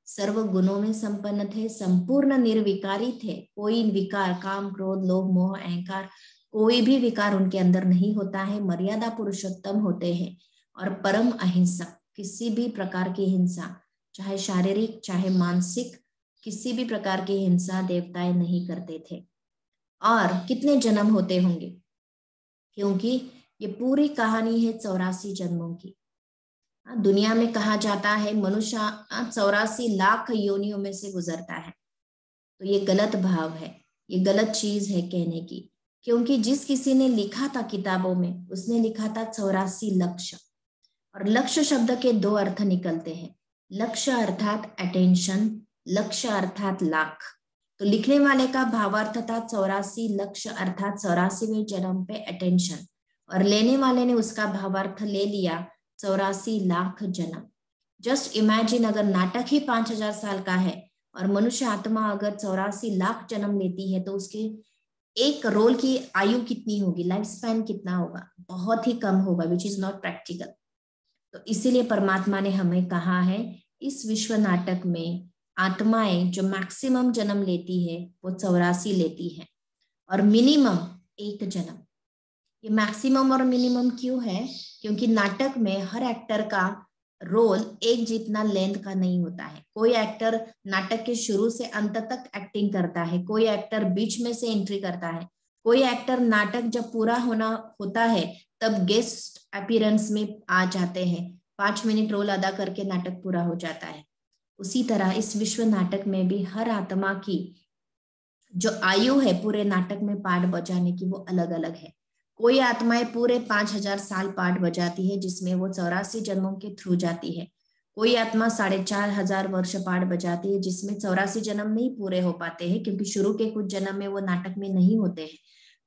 सर्व गुणों में संपन्न थे, संपूर्ण निर्विकारी थे। कोई विकार, काम, क्रोध, लोभ, मोह, अहंकार, कोई भी विकार उनके अंदर नहीं होता है। मर्यादा पुरुषोत्तम होते हैं और परम अहिंसक। किसी भी प्रकार की हिंसा, चाहे शारीरिक चाहे मानसिक, किसी भी प्रकार की हिंसा देवताएं नहीं करते थे। और कितने जन्म होते होंगे, क्योंकि ये पूरी कहानी है 84 जन्मों की। दुनिया में कहा जाता है मनुष्य 84 लाख योनियों में से गुजरता है, तो ये गलत भाव है, ये गलत चीज है कहने की। क्योंकि जिस किसी ने लिखा था किताबों में, उसने लिखा था 84 लक्ष्य, और लक्ष्य शब्द के 2 अर्थ निकलते हैं। लक्ष्य अर्थात अटेंशन, लक्ष्य अर्थात लाख। तो लिखने वाले का भावार्थ था 84 लक्ष्य अर्थात 84वें जन्म पे अटेंशन, और लेने वाले ने उसका भावार्थ ले लिया 84 लाख जन्म। जस्ट इमेजिन, अगर नाटक ही 5000 साल का है और मनुष्य आत्मा अगर 84 लाख जन्म लेती है, तो उसके एक रोल की आयु कितनी होगी, लाइफ स्पैन कितना होगा, बहुत ही कम होगा, विच इज नॉट प्रैक्टिकल। तो इसीलिए परमात्मा ने हमें कहा है इस विश्व नाटक में आत्माएं जो मैक्सिमम जन्म लेती है वो 84 लेती है, और मिनिमम 1 जन्म। ये मैक्सिमम और मिनिमम क्यों है? क्योंकि नाटक में हर एक्टर का रोल एक जितना लेंथ का नहीं होता है। कोई एक्टर नाटक के शुरू से अंत तक एक्टिंग करता है, कोई एक्टर बीच में से एंट्री करता है, कोई एक्टर नाटक जब पूरा होता है तब गेस्ट अपीयरेंस में आ जाते हैं, 5 मिनट रोल अदा करके नाटक पूरा हो जाता है। उसी तरह इस विश्व नाटक में भी हर आत्मा की जो आयु है पूरे नाटक में पार्ट बजाने की, वो अलग अलग है। कोई आत्माएं पूरे 5000 साल पार्ट बजाती है, जिसमें वो 84 जन्मों के थ्रू जाती है। कोई आत्मा 4500 वर्ष पार्ट बजाती है, जिसमें 84 जन्म नहीं पूरे हो पाते हैं, क्योंकि शुरू के कुछ जन्म में वो नाटक में नहीं होते हैं,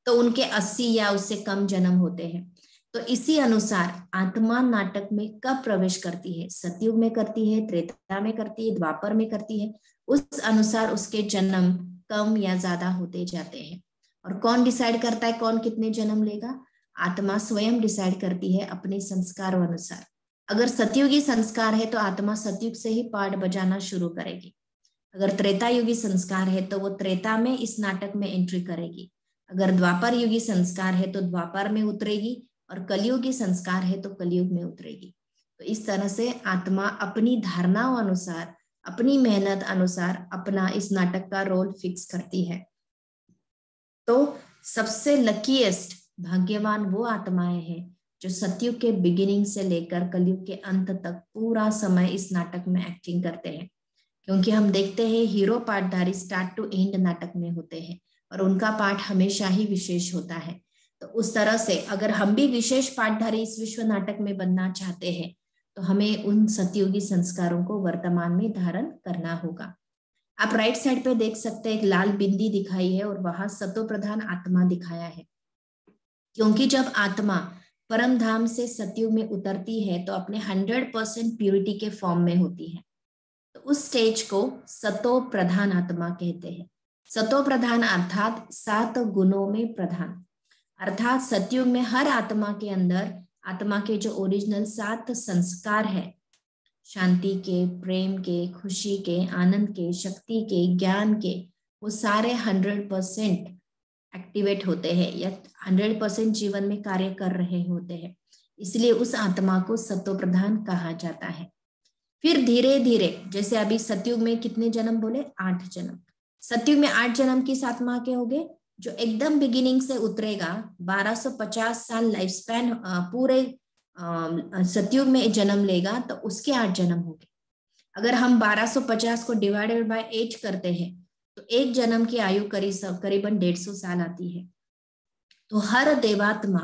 तो उनके 80 या उससे कम जन्म होते हैं। तो इसी अनुसार आत्मा नाटक में कब प्रवेश करती है, सतयुग में करती है, त्रेता में करती है, द्वापर में करती है, उस अनुसार उसके जन्म कम या ज्यादा होते जाते हैं। और कौन डिसाइड करता है कौन कितने जन्म लेगा? आत्मा स्वयं डिसाइड करती है अपने संस्कारों अनुसार। अगर सतयुगी संस्कार है तो आत्मा सतयुग से ही पाठ बजाना शुरू करेगी। अगर त्रेता युगी संस्कार है तो वो त्रेता में इस नाटक में एंट्री करेगी। अगर द्वापर युगी संस्कार है तो द्वापर में उतरेगी, और कलयुगी संस्कार है तो कलयुग में उतरेगी। तो इस तरह से आत्मा अपनी धारणाओं अनुसार, अपनी मेहनत अनुसार अपना इस नाटक का रोल फिक्स करती है। तो सबसे लकीएस्ट, भाग्यवान वो आत्माएं हैं जो सतयुग के बिगिनिंग से लेकर कलयुग के अंत तक पूरा समय इस नाटक में एक्टिंग करते हैं। क्योंकि हम देखते हैं हीरो पाठधारी स्टार्ट टू एंड नाटक में होते हैं और उनका पाठ हमेशा ही विशेष होता है। तो उस तरह से अगर हम भी विशेष पाठधारी इस विश्व नाटक में बनना चाहते हैं तो हमें उन सतयुगी संस्कारों को वर्तमान में धारण करना होगा। आप राइट साइड पे देख सकते हैं एक लाल बिंदी दिखाई है और वहां सतो प्रधान आत्मा दिखाया है। क्योंकि जब आत्मा परम धाम से सतयुग में उतरती है तो अपने 100% प्यूरिटी के फॉर्म में होती है। तो उस स्टेज को सतो प्रधान आत्मा कहते हैं। सतो प्रधान अर्थात 7 गुणों में प्रधान, अर्थात सतयुग में हर आत्मा के अंदर आत्मा के जो ओरिजिनल 7 संस्कार है, शांति के, प्रेम के, खुशी के, आनंद के, शक्ति के, ज्ञान के, वो सारे 100% एक्टिवेट होते हैं या 100% जीवन में कार्य कर रहे होते हैं। इसलिए उस आत्मा को सतो प्रधान कहा जाता है। फिर धीरे धीरे, जैसे अभी सतयुग में कितने जन्म बोले, 8 जन्म। सतयुग में 8 जन्म किस आत्मा के हो गए, जो एकदम बिगिनिंग से उतरेगा, 1250 साल लाइफ स्पैन पूरे सतयुग में जन्म लेगा तो उसके 8 जन्म होंगे। अगर हम 1250 को डिवाइडेड बाय 8 करते हैं तो एक जन्म की आयु करीबन 150 साल आती है। तो हर देवात्मा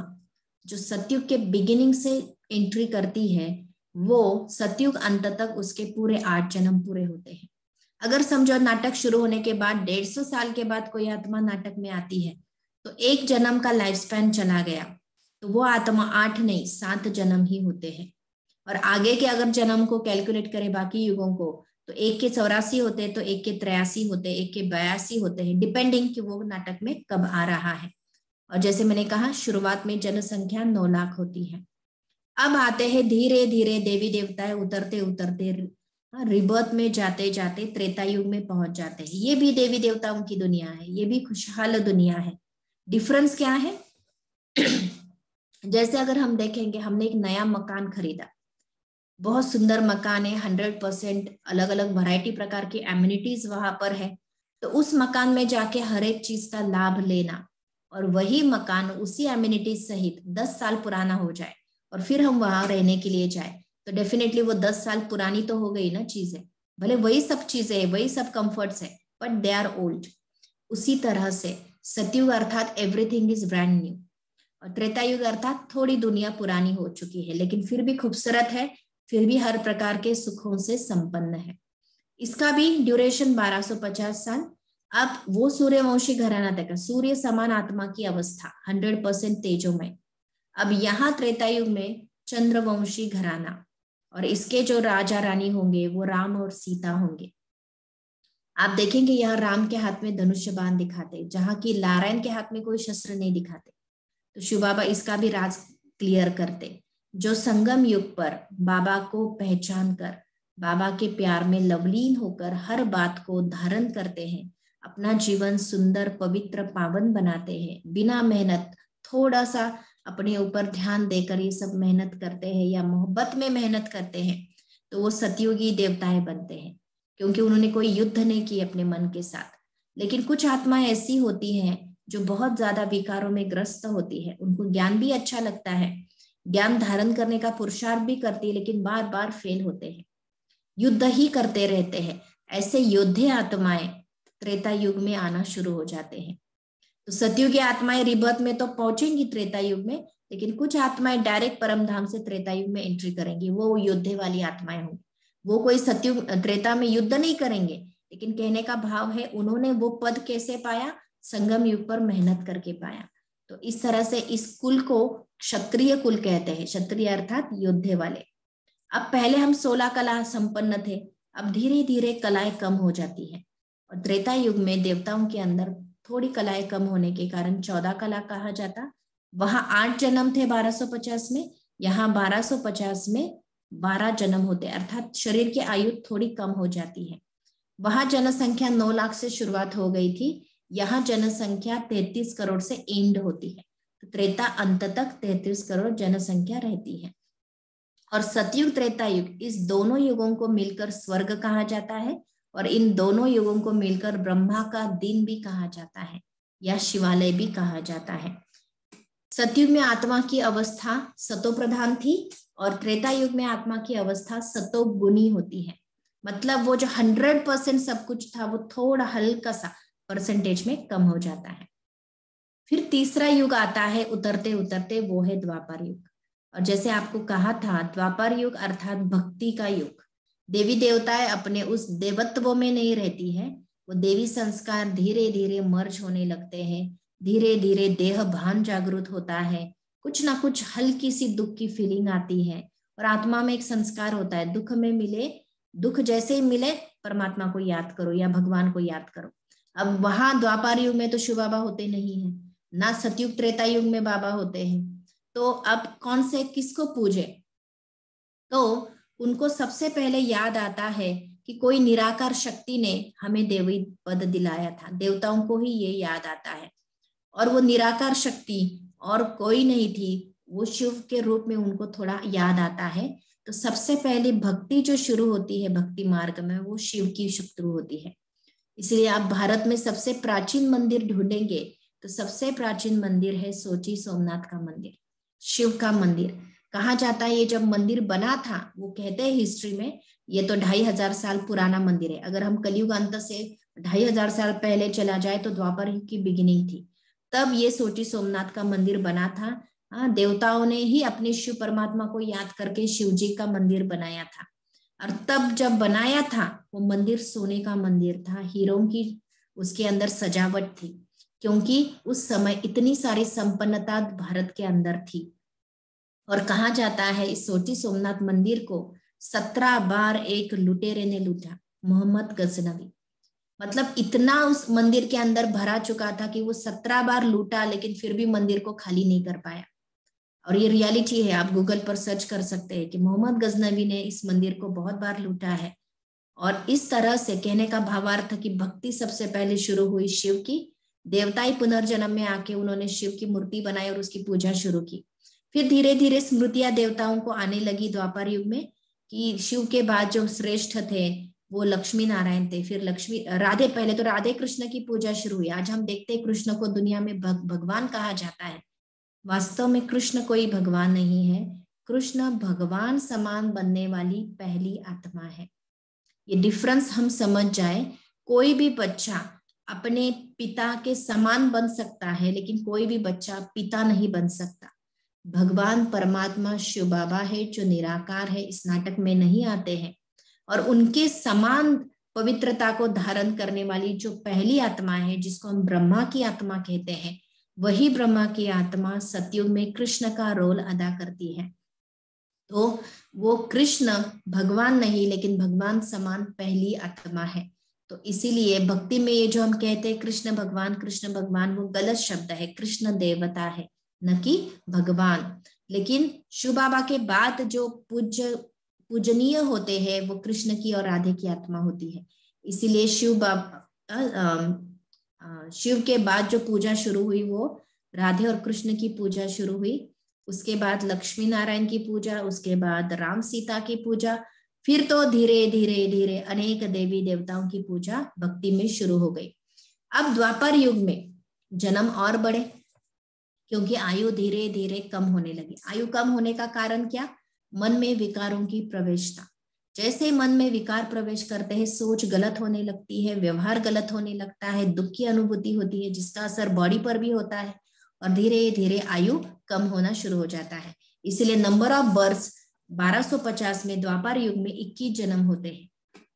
जो सतयुग के बिगिनिंग से एंट्री करती है वो सतयुग अंत तक उसके पूरे 8 जन्म पूरे होते हैं। अगर समझो नाटक शुरू होने के बाद 150 साल के बाद कोई आत्मा नाटक में आती है तो एक जन्म का लाइफ स्पैन चला गया, तो वो आत्मा 8 नहीं 7 जन्म ही होते हैं। और आगे के अगर जन्म को कैलकुलेट करें बाकी युगों को तो एक के 84 होते हैं, तो एक के 83 होते हैं, एक के 82 होते हैं, डिपेंडिंग कि वो नाटक में कब आ रहा है। और जैसे मैंने कहा शुरुआत में जनसंख्या 9 लाख होती है। अब आते हैं धीरे धीरे देवी देवताएं उतरते उतरते रिबर्थ में जाते जाते त्रेता युग में पहुंच जाते हैं। ये भी देवी देवताओं की दुनिया है, ये भी खुशहाल दुनिया है। डिफरेंस क्या है? जैसे अगर हम देखेंगे, हमने एक नया मकान खरीदा, बहुत सुंदर मकान है, 100% अलग अलग वैरायटी प्रकार की एमिनिटीज वहां पर है। तो उस मकान में जाके हर एक चीज का लाभ लेना, और वही मकान उसी एमिनिटीज सहित 10 साल पुराना हो जाए और फिर हम वहां रहने के लिए जाए तो डेफिनेटली वो 10 साल पुरानी तो हो गई ना चीजें। भले वही सब चीजें, वही सब कंफर्ट्स है, बट दे आर ओल्ड। उसी तरह से सतयुग अर्थात एवरीथिंग इज ब्रांड न्यू, और त्रेता युग अर्थात थोड़ी दुनिया पुरानी हो चुकी है लेकिन फिर भी खूबसूरत है, फिर भी हर प्रकार के सुखों से संपन्न है। इसका भी ड्यूरेशन 1250 साल। अब वो सूर्यवंशी घराना तक, सूर्य समान आत्मा की अवस्था 100% तेजोमय। अब यहाँ त्रेता युग में चंद्रवंशी घराना, और इसके जो राजा रानी होंगे वो राम और सीता होंगे। आप देखेंगे यहाँ राम के हाथ में धनुष्य बाण दिखाते, जहाँ की नारायण के हाथ में कोई शस्त्र नहीं दिखाते। तो शिव बाबा इसका भी राज क्लियर करते। जो संगम युग पर बाबा को पहचान कर, बाबा के प्यार में लवलीन होकर हर बात को धारण करते हैं, अपना जीवन सुंदर पवित्र पावन बनाते हैं, बिना मेहनत थोड़ा सा अपने ऊपर ध्यान देकर ये सब मेहनत करते हैं या मोहब्बत में मेहनत करते हैं, तो वो सतयुगी देवताएं बनते हैं, क्योंकि उन्होंने कोई युद्ध नहीं की अपने मन के साथ। लेकिन कुछ आत्माएं ऐसी होती हैं जो बहुत ज्यादा विकारों में ग्रस्त होती है, उनको ज्ञान भी अच्छा लगता है, ज्ञान धारण करने का पुरुषार्थ भी करती है, लेकिन बार बार फेल होते हैं, युद्ध ही करते रहते हैं। ऐसे योद्धे आत्माएं त्रेता युग में आना शुरू हो जाते हैं। तो सतयुगी आत्माएं रिबर्थ में तो पहुंचेंगी त्रेता युग में, लेकिन कुछ आत्माएं डायरेक्ट परम धाम से त्रेता युग में एंट्री करेंगी, वो योद्धे वाली आत्माएं होंगी। वो कोई सतयुग त्रेता में युद्ध नहीं करेंगे, लेकिन कहने का भाव है उन्होंने वो पद कैसे पाया, संगम युग पर मेहनत करके पाया। तो इस तरह से इस कुल को क्षत्रिय कुल कहते हैं, क्षत्रिय अर्थात योद्धे वाले। अब पहले हम 16 कला संपन्न थे, अब धीरे धीरे कलाएं कम हो जाती है, और त्रेता युग में देवताओं के अंदर थोड़ी कलाएं कम होने के कारण 14 कला कहा जाता, वहां 8 जन्म थे 1250 में, यहाँ 1250 में 12 जन्म होते, अर्थात शरीर की आयु थोड़ी कम हो जाती है। वहां जनसंख्या 9 लाख से शुरुआत हो गई थी, यहाँ जनसंख्या 33 करोड़ से एंड होती है। तो त्रेता अंत तक 33 करोड़ जनसंख्या रहती है। और सतयुग त्रेता युग, इस दोनों युगों को मिलकर स्वर्ग कहा जाता है, और इन दोनों युगों को मिलकर ब्रह्मा का दिन भी कहा जाता है या शिवालय भी कहा जाता है। सतयुग में आत्मा की अवस्था सतो प्रधान थी, और त्रेता युग में आत्मा की अवस्था सतो गुणी होती है। मतलब वो जो 100% सब कुछ था वो थोड़ा हल्का सा परसेंटेज में कम हो जाता है। फिर तीसरा युग आता है उतरते उतरते, वो है द्वापर युग। और जैसे आपको कहा था, द्वापर युग अर्थात भक्ति का युग। देवी देवताएं अपने उस देवत्व में नहीं रहती है, वो देवी संस्कार धीरे धीरे मर्ज होने लगते हैं, धीरे धीरे देह भान जागृत होता है, कुछ ना कुछ हल्की सी दुख की फीलिंग आती है, और आत्मा में एक संस्कार होता है, दुख में मिले, दुख जैसे ही मिले परमात्मा को याद करो या भगवान को याद करो। अब वहां द्वापर युग में तो शिव बाबा होते नहीं है, ना सतयुग त्रेता युग में बाबा होते हैं, तो अब कौन से किसको पूजे? तो उनको सबसे पहले याद आता है कि कोई निराकार शक्ति ने हमें देवी पद दिलाया था, देवताओं को ही ये याद आता है, और वो निराकार शक्ति और कोई नहीं थी, वो शिव के रूप में उनको थोड़ा याद आता है। तो सबसे पहले भक्ति जो शुरू होती है भक्ति मार्ग में, वो शिव की शुरू होती है। इसलिए आप भारत में सबसे प्राचीन मंदिर ढूंढेंगे तो सबसे प्राचीन मंदिर है सोची सोमनाथ का मंदिर, शिव का मंदिर। कहा जाता है ये जब मंदिर बना था, वो कहते हैं हिस्ट्री में ये तो 2500 साल पुराना मंदिर है। अगर हम कलयुग अंत से 2500 साल पहले चला जाए तो द्वापर युग की बिगिनिंग थी, तब ये सोची सोमनाथ का मंदिर बना था। हाँ, देवताओं ने ही अपने शिव परमात्मा को याद करके शिव जी का मंदिर बनाया था। और तब जब बनाया था वो मंदिर सोने का मंदिर था, हीरों की उसके अंदर सजावट थी, क्योंकि उस समय इतनी सारी संपन्नता भारत के अंदर थी। और कहा जाता है इस सोची सोमनाथ मंदिर को 17 बार एक लुटेरे ने लूटा, मोहम्मद गजनवी। मतलब इतना उस मंदिर के अंदर भरा चुका था कि वो 17 बार लूटा, लेकिन फिर भी मंदिर को खाली नहीं कर पाया। और ये रियलिटी है, आप गूगल पर सर्च कर सकते हैं कि मोहम्मद गजनवी ने इस मंदिर को बहुत बार लूटा है। और इस तरह से कहने का भावार्थ कि भक्ति सबसे पहले शुरू हुई शिव की, देवताई पुनर्जन्म में आके उन्होंने शिव की मूर्ति बनाई और उसकी पूजा शुरू की। फिर धीरे धीरे स्मृतियां देवताओं को आने लगी द्वापर युग में कि शिव के बाद जो श्रेष्ठ थे वो लक्ष्मी नारायण थे, फिर लक्ष्मी राधे, पहले तो राधे कृष्ण की पूजा शुरू हुई। आज हम देखते हैं कृष्ण को दुनिया में भगवान कहा जाता है, वास्तव में कृष्ण कोई भगवान नहीं है, कृष्ण भगवान समान बनने वाली पहली आत्मा है। ये डिफरेंस हम समझ जाए, कोई भी बच्चा अपने पिता के समान बन सकता है, लेकिन कोई भी बच्चा पिता नहीं बन सकता। भगवान परमात्मा शिव बाबा है जो निराकार है, इस नाटक में नहीं आते हैं, और उनके समान पवित्रता को धारण करने वाली जो पहली आत्मा है जिसको हम ब्रह्मा की आत्मा कहते हैं, वही ब्रह्मा की आत्मा सतयुग में कृष्ण का रोल अदा करती है। तो वो कृष्ण भगवान नहीं, लेकिन भगवान समान पहली आत्मा है। तो इसीलिए भक्ति में ये जो हम कहते हैं कृष्ण भगवान, वो गलत शब्द है, कृष्ण देवता है न कि भगवान। लेकिन शिव बाबा के बाद जो पूजनीय होते हैं वो कृष्ण की और राधे की आत्मा होती है। इसीलिए शिव के बाद जो पूजा शुरू हुई वो राधे और कृष्ण की पूजा शुरू हुई, उसके बाद लक्ष्मी नारायण की पूजा, उसके बाद राम सीता की पूजा, फिर तो धीरे धीरे धीरे अनेक देवी देवताओं की पूजा भक्ति में शुरू हो गई। अब द्वापर युग में जन्म और बढ़े, क्योंकि आयु धीरे धीरे कम होने लगी। आयु कम होने का कारण क्या? मन में विकारों की प्रवेशता। जैसे मन में विकार प्रवेश करते हैं, सोच गलत होने लगती है, व्यवहार गलत होने लगता है, दुख की अनुभूति होती है जिसका असर बॉडी पर भी होता है, और धीरे धीरे आयु कम होना शुरू हो जाता है। इसलिए नंबर ऑफ बर्थ 1250 में द्वापर युग में 21 जन्म होते हैं।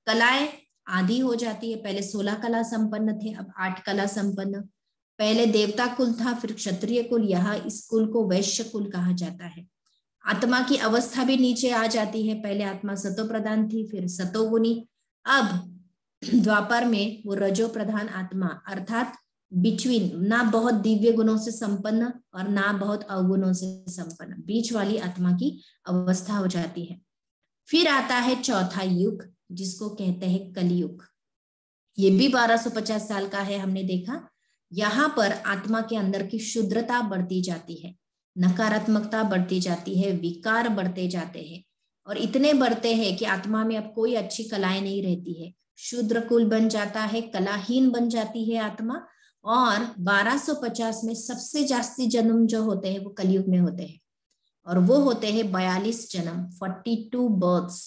कलाएं आधी हो जाती है, पहले 16 कला संपन्न थे, अब 8 कला संपन्न। पहले देवता कुल था, फिर क्षत्रिय कुल, यहाँ इस कुल को वैश्य कुल कहा जाता है। आत्मा की अवस्था भी नीचे आ जाती है, पहले आत्मा सतो प्रधान थी, फिर सतोगुनी। अब द्वापर में वो रजो प्रधान आत्मा अर्थात बिटवीन, ना बहुत दिव्य गुणों से संपन्न और ना बहुत अवगुणों से संपन्न, बीच वाली आत्मा की अवस्था हो जाती है। फिर आता है चौथा युग, जिसको कहते हैं कलियुग। ये भी 1250 साल का है, हमने देखा। यहाँ पर आत्मा के अंदर की शुद्रता बढ़ती जाती है, नकारात्मकता बढ़ती जाती है, विकार बढ़ते जाते हैं और इतने बढ़ते हैं कि आत्मा में अब कोई अच्छी कलाएं नहीं रहती है। शूद्र कुल बन जाता है, कलाहीन बन जाती है आत्मा। और 1250 में सबसे जास्ती जन्म जो होते हैं वो कलयुग में होते हैं, और वो होते हैं 42 जन्म, 42 बर्थ्स,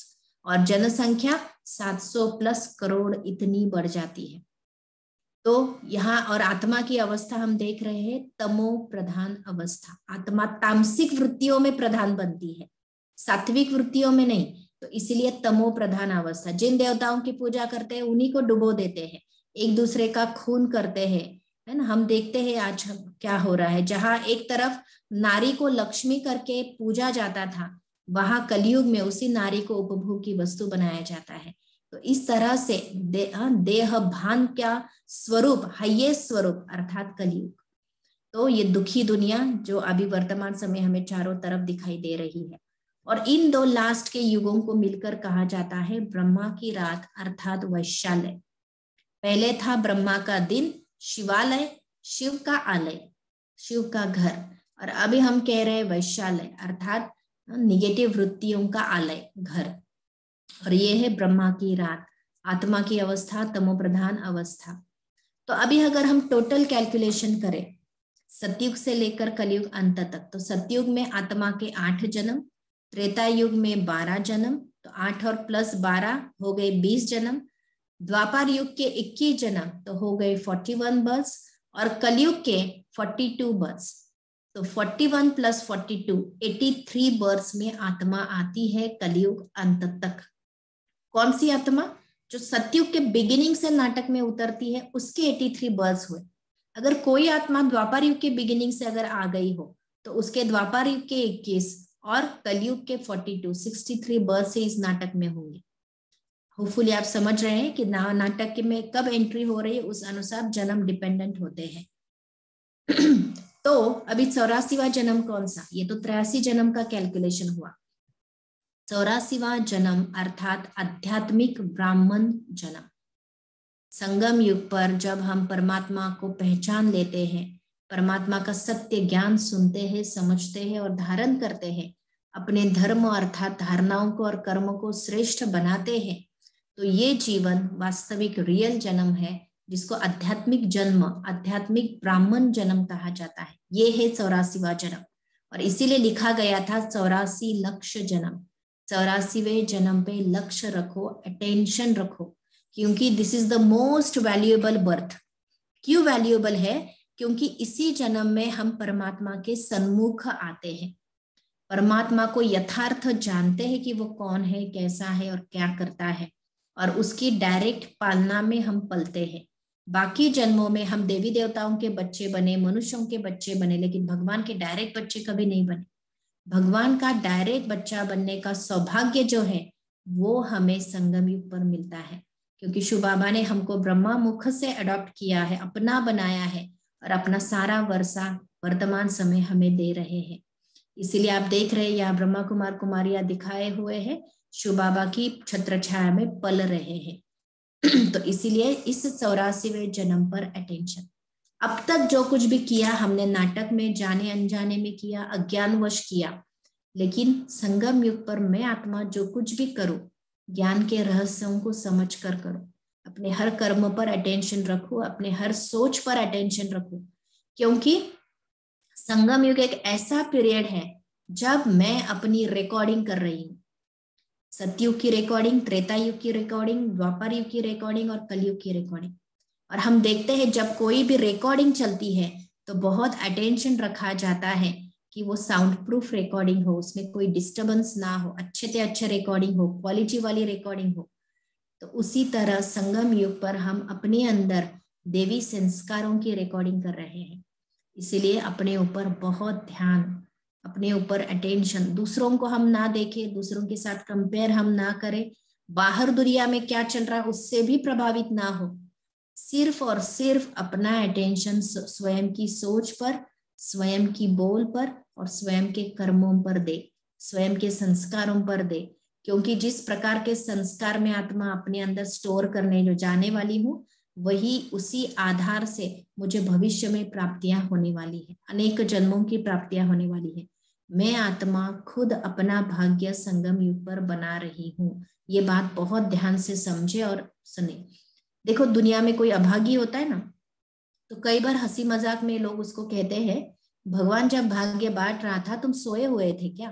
और जनसंख्या 700 प्लस करोड़ इतनी बढ़ जाती है। तो यहाँ और आत्मा की अवस्था हम देख रहे हैं तमो प्रधान अवस्था। आत्मा तामसिक वृत्तियों में प्रधान बनती है, सात्विक वृत्तियों में नहीं। तो इसीलिए तमो प्रधान अवस्था। जिन देवताओं की पूजा करते हैं उन्हीं को डुबो देते हैं, एक दूसरे का खून करते हैं, है ना। हम देखते हैं आज क्या हो रहा है, जहां एक तरफ नारी को लक्ष्मी करके पूजा जाता था, वहां कलयुग में उसी नारी को उपभोग की वस्तु बनाया जाता है। तो इस तरह से देह भान का स्वरूप, हाईएस्ट स्वरूप अर्थात कलयुग। तो ये दुखी दुनिया जो अभी वर्तमान समय हमें चारों तरफ दिखाई दे रही है, और इन दो लास्ट के युगों को मिलकर कहा जाता है ब्रह्मा की रात अर्थात वैशालय। पहले था ब्रह्मा का दिन, शिवालय, शिव का आलय, शिव का घर, और अभी हम कह रहे हैं वैशालय अर्थात निगेटिव वृत्तियों का आलय, घर। और ये है ब्रह्मा की रात, आत्मा की अवस्था, तमोप्रधान अवस्था। तो अभी अगर हम टोटल कैलकुलेशन करें सतयुग से लेकर कलयुग अंत तक, तो सतयुग में आत्मा के 8 जन्म, त्रेता युग में 12 जन्म, तो 8 और प्लस 12 हो गए 20 जन्म, द्वापर युग के 21 जन्म तो हो गए 41 बर्थ, और कलयुग के 42 बर्थ। तो 41 प्लस 42 83 बर्थ में आत्मा आती है कलयुग अंत तक। कौन सी आत्मा? जो सतयुग के बिगिनिंग से नाटक में उतरती है उसके 83 बर्थ हुए। अगर कोई आत्मा द्वापर युग के बिगिनिंग से अगर आ गई हो तो उसके द्वापर युग के 21 और कलयुग के 42 63 बर्थ से इस नाटक में होंगे। होपफुली आप समझ रहे हैं कि नाटक में कब एंट्री हो रही है, उस अनुसार जन्म डिपेंडेंट होते हैं। तो अभी 84वां जन्म कौन सा? ये तो 83 जन्म का कैलकुलेशन हुआ। 84वां जन्म अर्थात आध्यात्मिक ब्राह्मण जन्म। संगम युग पर जब हम परमात्मा को पहचान लेते हैं, परमात्मा का सत्य ज्ञान सुनते हैं, समझते हैं और धारण करते हैं, अपने धर्म अर्थात धारणाओं को और कर्मों को श्रेष्ठ बनाते हैं, तो ये जीवन वास्तविक रियल जन्म है, जिसको आध्यात्मिक जन्म, आध्यात्मिक ब्राह्मण जन्म कहा जाता है। ये है 84वां जन्म, और इसीलिए लिखा गया था 84 लक्ष्य जन्म। 84वें जन्म पे लक्ष्य रखो, अटेंशन रखो, क्योंकि this is the most valuable birth. क्यों वैल्यूएबल है? क्योंकि इसी जन्म में हम परमात्मा के सन्मुख आते हैं, परमात्मा को यथार्थ जानते हैं कि वो कौन है, कैसा है और क्या करता है, और उसकी डायरेक्ट पालना में हम पलते हैं। बाकी जन्मों में हम देवी देवताओं के बच्चे बने, मनुष्यों के बच्चे बने, लेकिन भगवान के डायरेक्ट बच्चे कभी नहीं बने। भगवान का डायरेक्ट बच्चा बनने का सौभाग्य जो है वो हमें संगम युग पर मिलता है, क्योंकि शिव बाबा ने हमको ब्रह्मा मुख से अडॉप्ट किया है, अपना बनाया है, और अपना सारा वर्षा वर्तमान समय हमें दे रहे हैं। इसीलिए आप देख रहे हैं यहाँ ब्रह्मा कुमार कुमारियां दिखाए हुए हैं, शिव बाबा की छत्र छाया में पल रहे हैं। तो इसीलिए इस 84वें जन्म पर अटेंशन। अब तक जो कुछ भी किया हमने नाटक में जाने अनजाने में किया, अज्ञानवश किया, लेकिन संगम युग पर मैं आत्मा जो कुछ भी करूं, ज्ञान के रहस्यों को समझ कर करूं, अपने हर कर्म पर अटेंशन रखूं, अपने हर सोच पर अटेंशन रखूं, क्योंकि संगम युग एक ऐसा पीरियड है जब मैं अपनी रिकॉर्डिंग कर रही हूँ। सतयुग की रिकॉर्डिंग, त्रेता युग की रिकॉर्डिंग, द्वापर युग की रिकॉर्डिंग और कलयुग की रिकॉर्डिंग। और हम देखते हैं जब कोई भी रिकॉर्डिंग चलती है तो बहुत अटेंशन रखा जाता है कि वो साउंड प्रूफ रिकॉर्डिंग हो, उसमें कोई डिस्टर्बेंस ना हो, अच्छे से अच्छे रिकॉर्डिंग हो, क्वालिटी वाली रिकॉर्डिंग हो। तो उसी तरह संगम युग पर हम अपने अंदर देवी संस्कारों की रिकॉर्डिंग कर रहे हैं। इसीलिए अपने ऊपर बहुत ध्यान, अपने ऊपर अटेंशन, दूसरों को हम ना देखें, दूसरों के साथ कंपेयर हम ना करें, बाहर दुनिया में क्या चल रहा है उससे भी प्रभावित ना हो, सिर्फ और सिर्फ अपना अटेंशन स्वयं की सोच पर, स्वयं की बोल पर और स्वयं के कर्मों पर दे, स्वयं के संस्कारों पर दे। क्योंकि जिस प्रकार के संस्कार में आत्मा अपने अंदर स्टोर करने जो जाने वाली हूँ, वही उसी आधार से मुझे भविष्य में प्राप्तियां होने वाली है, अनेक जन्मों की प्राप्तियां होने वाली है। मैं आत्मा खुद अपना भाग्य संगम युग पर बना रही हूँ। ये बात बहुत ध्यान से समझे और सुने। देखो, दुनिया में कोई अभागी होता है ना, तो कई बार हंसी मजाक में लोग उसको कहते हैं, भगवान जब भाग्य बांट रहा था तुम सोए हुए थे क्या?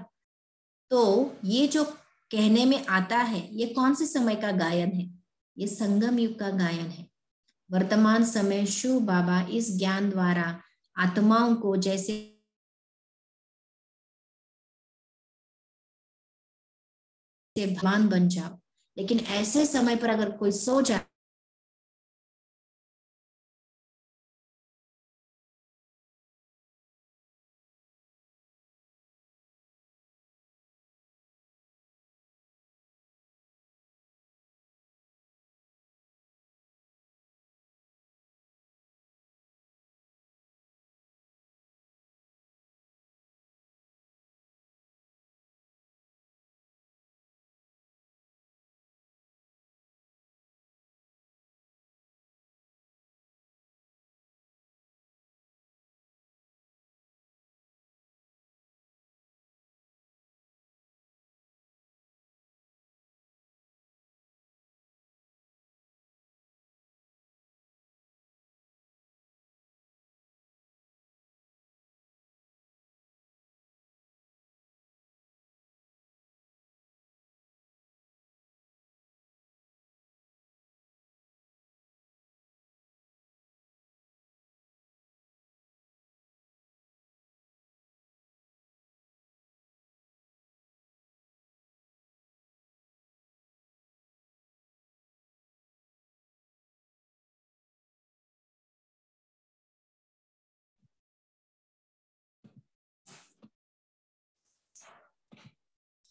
तो ये जो कहने में आता है, ये कौन से समय का गायन है? ये संगम युग का गायन है। वर्तमान समय शिव बाबा इस ज्ञान द्वारा आत्माओं को जैसे भगवान बन जाओ, लेकिन ऐसे समय पर अगर कोई सो जाए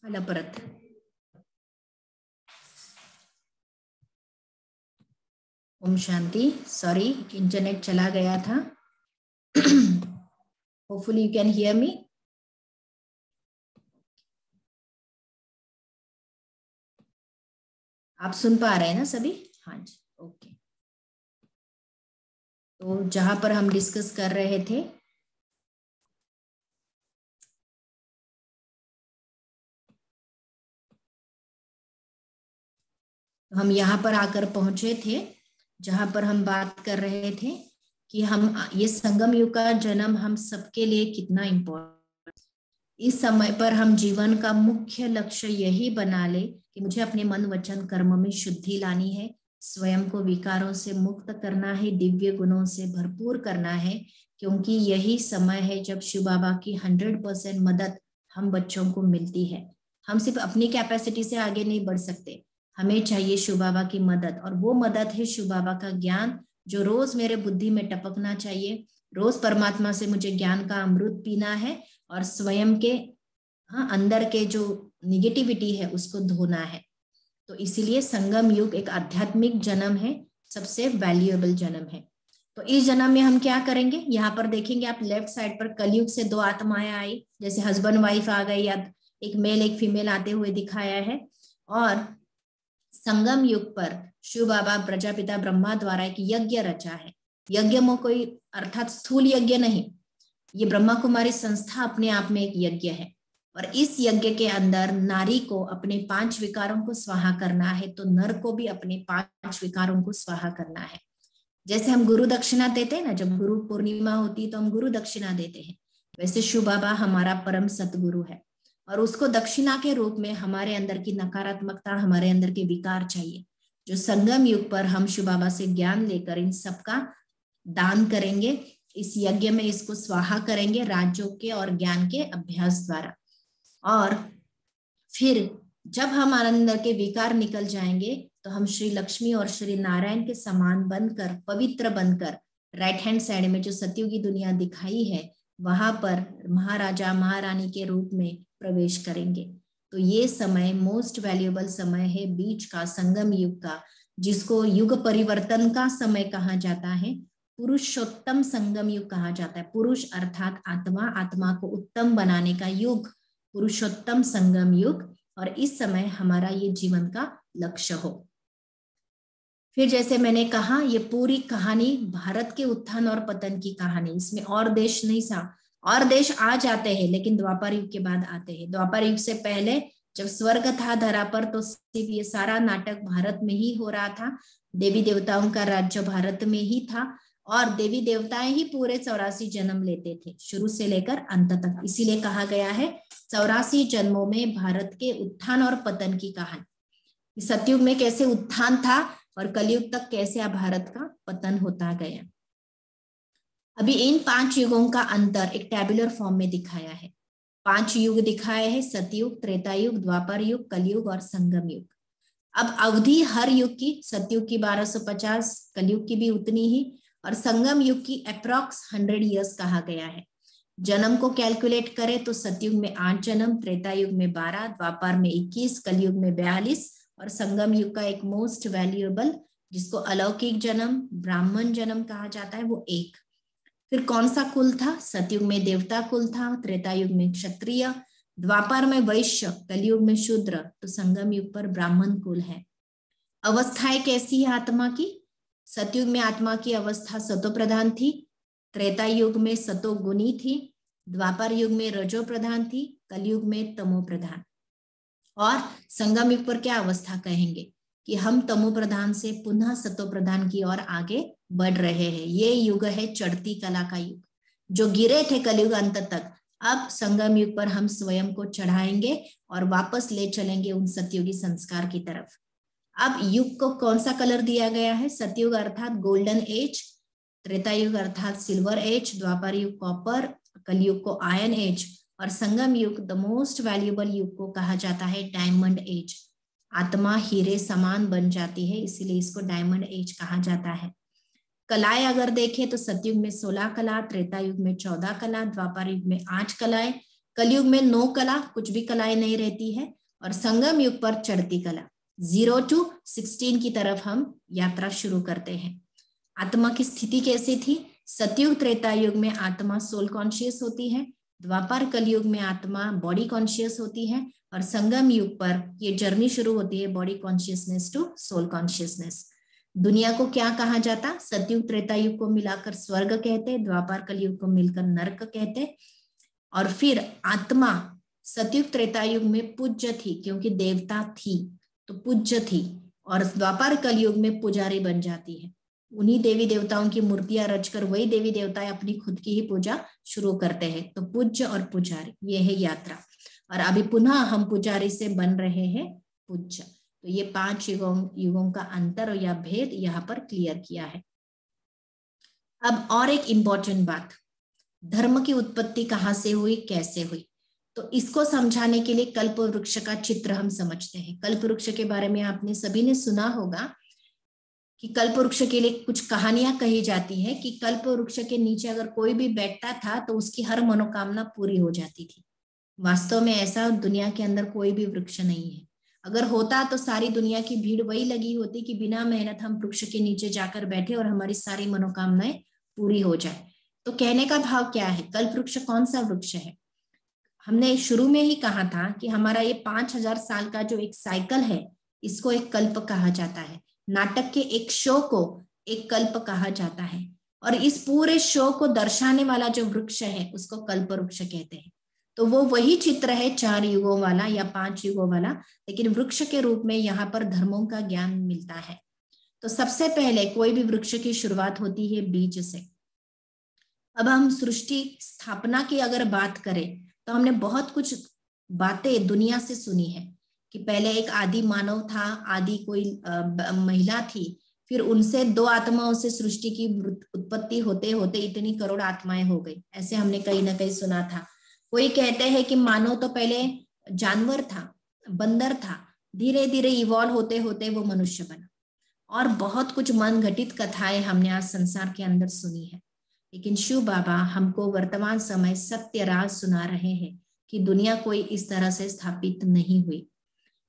आला परत। ओम शांति। सॉरी, इंटरनेट चला गया था। Hopefully you can hear me. आप सुन पा रहे हैं ना सभी? हाँ जी, ओके। तो जहां पर हम डिस्कस कर रहे थे, हम यहाँ पर आकर पहुंचे थे जहां पर हम बात कर रहे थे कि हम ये संगम युग का जन्म हम सबके लिए कितना इम्पोर्टेंट। इस समय पर हम जीवन का मुख्य लक्ष्य यही बना ले कि मुझे अपने मन वचन कर्म में शुद्धि लानी है, स्वयं को विकारों से मुक्त करना है, दिव्य गुणों से भरपूर करना है। क्योंकि यही समय है जब शिव बाबा की 100% मदद हम बच्चों को मिलती है। हम सिर्फ अपनी कैपेसिटी से आगे नहीं बढ़ सकते, हमें चाहिए शिव बाबा की मदद। और वो मदद है शिव बाबा का ज्ञान, जो रोज मेरे बुद्धि में टपकना चाहिए। रोज परमात्मा से मुझे ज्ञान का अमृत पीना है और स्वयं के अंदर के जो निगेटिविटी है उसको धोना है। तो इसीलिए संगम युग एक आध्यात्मिक जन्म है, सबसे वैल्यूएबल जन्म है। तो इस जन्म में हम क्या करेंगे? यहाँ पर देखेंगे आप लेफ्ट साइड पर, कलयुग से 2 आत्माएं आई, जैसे हस्बैंड वाइफ आ गई या एक मेल एक फीमेल आते हुए दिखाया है। और संगम युग पर शिव बाबा प्रजापिता ब्रह्मा द्वारा एक यज्ञ रचा है। यज्ञ में कोई अर्थात स्थूल यज्ञ नहीं, ये ब्रह्मा कुमारी संस्था अपने आप में एक यज्ञ है। और इस यज्ञ के अंदर नारी को अपने 5 विकारों को स्वाहा करना है, तो नर को भी अपने 5 विकारों को स्वाहा करना है। जैसे हम गुरु दक्षिणा देते हैं ना, जब गुरु पूर्णिमा होती है तो हम गुरु दक्षिणा देते हैं, वैसे शिव बाबा हमारा परम सतगुरु है। और उसको दक्षिणा के रूप में हमारे अंदर की नकारात्मकता, हमारे अंदर के विकार चाहिए, जो संगम युग पर हम शिव बाबा से ज्ञान लेकर इन सबका दान करेंगे। इस यज्ञ में इसको स्वाहा करेंगे राजयोग के और ज्ञान के अभ्यास द्वारा। और फिर जब हम अंदर के विकार निकल जाएंगे तो हम श्री लक्ष्मी और श्री नारायण के समान बनकर, पवित्र बनकर, राइट हैंड साइड में जो सतयुग की दुनिया दिखाई है वहां पर महाराजा महारानी के रूप में प्रवेश करेंगे। तो ये समय मोस्ट वैल्यूएबल समय है बीच का, संगम युग का, जिसको युग परिवर्तन का समय कहा जाता है, पुरुषोत्तम संगम युग कहा जाता है। पुरुष अर्थात आत्मा, आत्मा को उत्तम बनाने का युग पुरुषोत्तम संगम युग, और इस समय हमारा ये जीवन का लक्ष्य हो। फिर जैसे मैंने कहा, ये पूरी कहानी भारत के उत्थान और पतन की कहानी, इसमें और देश नहीं सा और देश आ जाते हैं, लेकिन द्वापर युग के बाद आते हैं। द्वापर युग से पहले जब स्वर्ग था धरा पर, तो सिर्फ ये सारा नाटक भारत में ही हो रहा था। देवी देवताओं का राज्य भारत में ही था, और देवी देवताएं ही पूरे 84 जन्म लेते थे, शुरू से लेकर अंत तक। इसीलिए कहा गया है 84 जन्मों में भारत के उत्थान और पतन की कहानी। सतयुग में कैसे उत्थान था और कलयुग तक कैसे भारत का पतन होता गया। अभी इन 5 युगों का अंतर एक टैबुलर फॉर्म में दिखाया है। 5 युग दिखाए हैं, सतयुग, त्रेता युग, द्वापर युग, कलयुग और संगम युग। अब अवधि हर युग की, सतयुग की 1250, कलयुग की भी उतनी ही, और संगम युग की अप्रॉक्स 100 ईयर्स कहा गया है। जन्म को कैलकुलेट करें तो सतयुग में 8 जन्म, त्रेता युग में 12, द्वापर में 21, कलयुग में 42, और संगम युग का एक मोस्ट वैल्यूएबल, जिसको अलौकिक जन्म, ब्राह्मण जन्म कहा जाता है, वो 1। फिर कौन सा कुल था? सतयुग में देवता कुल था, त्रेता युग में क्षत्रिय, द्वापर में वैश्य, कलयुग में शूद्र, तो संगम युग पर ब्राह्मण कुल है। अवस्थाएं कैसी है आत्मा की? सतयुग में आत्मा की अवस्था सतो प्रधान थी, त्रेता युग में सतो गुणी थी, द्वापर युग में रजो प्रधान थी, कलयुग में तमो प्रधान। और संगम युग पर क्या अवस्था कहेंगे कि हम तमो प्रधान से पुनः सतो प्रधान की ओर आगे बढ़ रहे हैं। ये युग है चढ़ती कला का युग, जो गिरे थे कलयुग अंत तक, अब संगम युग पर हम स्वयं को चढ़ाएंगे और वापस ले चलेंगे उन सतयुगी संस्कार की तरफ। अब युग को कौन सा कलर दिया गया है? सतयुग अर्थात गोल्डन एज, त्रेता युग अर्थात सिल्वर एज, द्वापर युग कॉपर, कलयुग को आयरन एज, और संगम युग द मोस्ट वैल्यूएबल युग को कहा जाता है डायमंड एज। आत्मा हीरे समान बन जाती है, इसीलिए इसको डायमंड एज कहा जाता है। कलाएं अगर देखें तो सतयुग में 16 कला, त्रेता युग में 14 कला, द्वापर युग में 8 कलाएं, कलयुग में 9 कला, कुछ भी कलाएं नहीं रहती है, और संगम युग पर चढ़ती कला 0 to 16 की तरफ हम यात्रा शुरू करते हैं। आत्मा की स्थिति कैसी थी? सतयुग त्रेता युग में आत्मा सोल कॉन्शियस होती है, द्वापर कलयुग में आत्मा बॉडी कॉन्शियस होती है, और संगम युग पर ये जर्नी शुरू होती है body consciousness to soul consciousness. दुनिया को क्या कहा जाता? सतयुग त्रेता युग को मिलाकर स्वर्ग कहते, द्वापर कलयुग को मिलकर नरक कहते, और फिर आत्मा सतयुग त्रेता युग में पूज्य थी क्योंकि देवता थी तो पूज्य थी, और द्वापर कलयुग में पुजारी बन जाती है। उन्हीं देवी देवताओं की मूर्तियां रचकर वही देवी देवताएं अपनी खुद की ही पूजा शुरू करते हैं। तो पूज्य और पुजारी, ये है यात्रा, और अभी पुनः हम पुजारी से बन रहे हैं पूज्य। तो ये 5 युगों का अंतर या भेद यहाँ पर क्लियर किया है। अब और एक इंपॉर्टेंट बात, धर्म की उत्पत्ति कहाँ से हुई, कैसे हुई? तो इसको समझाने के लिए कल्प वृक्ष का चित्र हम समझते हैं। कल्प वृक्ष के बारे में आपने सभी ने सुना होगा कि कल्प वृक्ष के लिए कुछ कहानियां कही जाती है कि कल्प वृक्ष के नीचे अगर कोई भी बैठता था तो उसकी हर मनोकामना पूरी हो जाती थी। वास्तव में ऐसा दुनिया के अंदर कोई भी वृक्ष नहीं है। अगर होता तो सारी दुनिया की भीड़ वही लगी होती कि बिना मेहनत हम वृक्ष के नीचे जाकर बैठे और हमारी सारी मनोकामनाएं पूरी हो जाए। तो कहने का भाव क्या है? कल्प वृक्ष कौन सा वृक्ष है? हमने शुरू में ही कहा था कि हमारा ये 5000 साल का जो एक साइकिल है, इसको एक कल्प कहा जाता है। नाटक के एक शो को एक कल्प कहा जाता है, और इस पूरे शो को दर्शाने वाला जो वृक्ष है उसको कल्प वृक्ष कहते हैं। तो वो वही चित्र है 4 युगों वाला या 5 युगों वाला, लेकिन वृक्ष के रूप में यहाँ पर धर्मों का ज्ञान मिलता है। तो सबसे पहले कोई भी वृक्ष की शुरुआत होती है बीज से। अब हम सृष्टि स्थापना की अगर बात करें तो हमने बहुत कुछ बातें दुनिया से सुनी है कि पहले एक आदि मानव था, आदि कोई महिला थी, फिर उनसे 2 आत्माओं से सृष्टि की उत्पत्ति होते होते इतनी करोड़ आत्माएं हो गई। ऐसे हमने कहीं ना कहीं सुना था। कोई कहते हैं कि मानव तो पहले जानवर था, बंदर था, धीरे धीरे इवॉल्व होते होते वो मनुष्य बना, और बहुत कुछ मन घटित कथाएं हमने आज संसार के अंदर सुनी है। लेकिन शिव बाबा हमको वर्तमान समय सत्य राज सुना रहे हैं कि दुनिया कोई इस तरह से स्थापित नहीं हुई।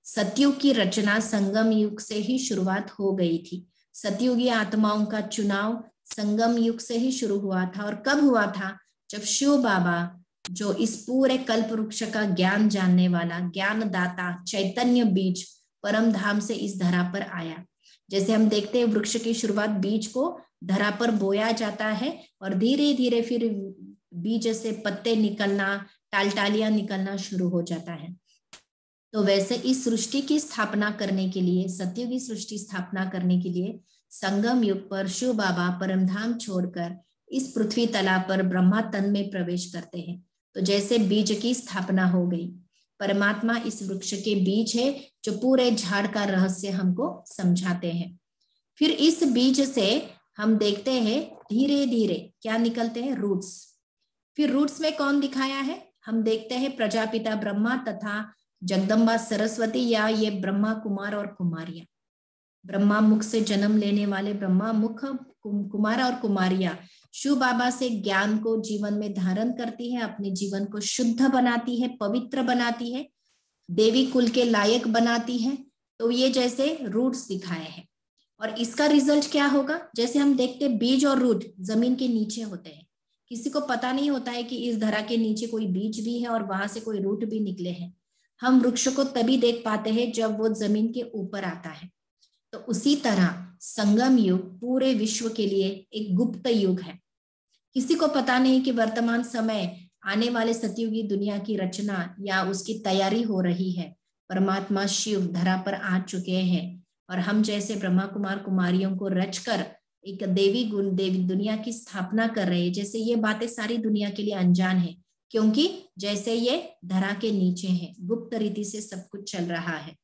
सतयुग की रचना संगम युग से ही शुरुआत हो गई थी। सतयुगी आत्माओं का चुनाव संगम युग से ही शुरू हुआ था। और कब हुआ था? जब शिव बाबा, जो इस पूरे कल्प वृक्ष का ज्ञान जानने वाला ज्ञानदाता चैतन्य बीज परम धाम से इस धरा पर आया। जैसे हम देखते हैं वृक्ष की शुरुआत बीज को धरा पर बोया जाता है और धीरे धीरे फिर बीज से पत्ते निकलना, टालटालियां निकलना शुरू हो जाता है। तो वैसे इस सृष्टि की स्थापना करने के लिए, सतयुग की सृष्टि स्थापना करने के लिए संगम युग पर शिव बाबा परमधाम छोड़कर इस पृथ्वी तला पर ब्रह्मा तन में प्रवेश करते हैं। तो जैसे बीज की स्थापना हो गई, परमात्मा इस वृक्ष के बीज है जो पूरे झाड़ का रहस्य हमको समझाते हैं। फिर इस बीज से हम देखते हैं धीरे धीरे क्या निकलते हैं? रूट्स। फिर रूट्स में कौन दिखाया है? हम देखते हैं प्रजापिता ब्रह्मा तथा जगदम्बा सरस्वती, या ये ब्रह्मा कुमार और कुमारियां। ब्रह्मा मुख से जन्म लेने वाले ब्रह्मा मुख कुमार और कुमारियां शिव बाबा से ज्ञान को जीवन में धारण करती है, अपने जीवन को शुद्ध बनाती है, पवित्र बनाती है, देवी कुल के लायक बनाती है। तो ये जैसे रूट्स दिखाए हैं। और इसका रिजल्ट क्या होगा? जैसे हम देखते बीज और रूट जमीन के नीचे होते हैं। किसी को पता नहीं होता है कि इस धरा के नीचे कोई बीज भी है और वहां से कोई रूट भी निकले हैं। हम वृक्ष को तभी देख पाते हैं जब वो जमीन के ऊपर आता है। तो उसी तरह संगम युग पूरे विश्व के लिए एक गुप्त युग है। किसी को पता नहीं कि वर्तमान समय आने वाले सतयुगी दुनिया की रचना या उसकी तैयारी हो रही है। परमात्मा शिव धरा पर आ चुके हैं और हम जैसे ब्रह्मा कुमार कुमारियों को रचकर एक देवी दुनिया की स्थापना कर रहे हैं। जैसे ये बातें सारी दुनिया के लिए अनजान है, क्योंकि जैसे ये धरा के नीचे है, गुप्त रीति से सब कुछ चल रहा है।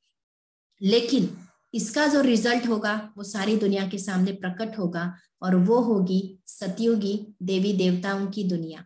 लेकिन इसका जो रिजल्ट होगा वो सारी दुनिया के सामने प्रकट होगा और वो होगी सतयुगी देवी देवताओं की दुनिया।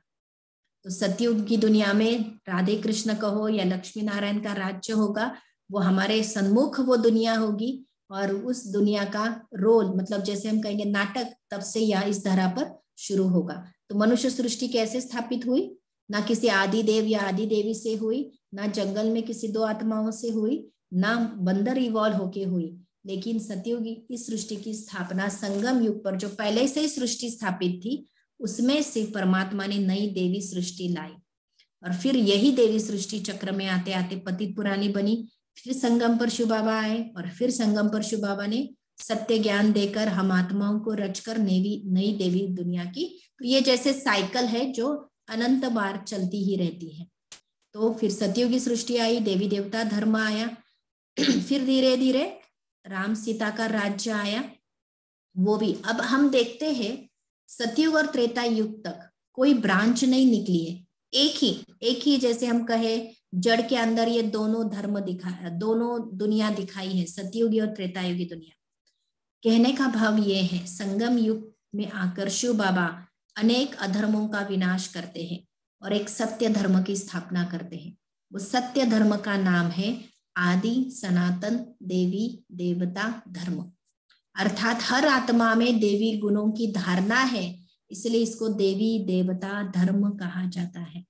तो सतयुग की दुनिया में राधे कृष्ण कहो या लक्ष्मी नारायण का राज्य होगा, वो हमारे सन्मुख वो दुनिया होगी। और उस दुनिया का रोल, मतलब जैसे हम कहेंगे नाटक, तब से या इस धरा पर शुरू होगा। तो मनुष्य सृष्टि कैसे स्थापित हुई? ना किसी आदि देव या आदि देवी से हुई, ना जंगल में किसी दो आत्माओं से हुई, ना बंदर इवॉल्व होके हुई, लेकिन सतयुग की सृष्टि की स्थापना संगम युग पर जो पहले से ही सृष्टि स्थापित थी उसमें से परमात्मा ने नई देवी सृष्टि लाई। और फिर यही देवी सृष्टि चक्र में आते आते पतित पुरानी बनी। फिर संगम पर शिव बाबा आए और फिर संगम पर शिव बाबा ने सत्य ज्ञान देकर हम आत्माओं को रचकर नई देवी दुनिया की। तो ये जैसे साइकिल है जो अनंत बार चलती ही रहती है। तो फिर सतयुगी सृष्टि आई, देवी देवता धर्म आया, फिर धीरे धीरे राम सीता का राज्य आया, वो भी। अब हम देखते हैं सतयुग और त्रेता युग तक कोई ब्रांच नहीं निकली है, एक ही जैसे हम कहे जड़ के अंदर ये दोनों धर्म दिखाया, दोनों दुनिया दिखाई है, सतयुगी और त्रेता युगी दुनिया। कहने का भाव ये है, संगम युग में आकर शिव बाबा अनेक अधर्मों का विनाश करते हैं और एक सत्य धर्म की स्थापना करते हैं। वो सत्य धर्म का नाम है आदि सनातन देवी देवता धर्म। अर्थात हर आत्मा में देवी गुणों की धारणा है, इसलिए इसको देवी देवता धर्म कहा जाता है।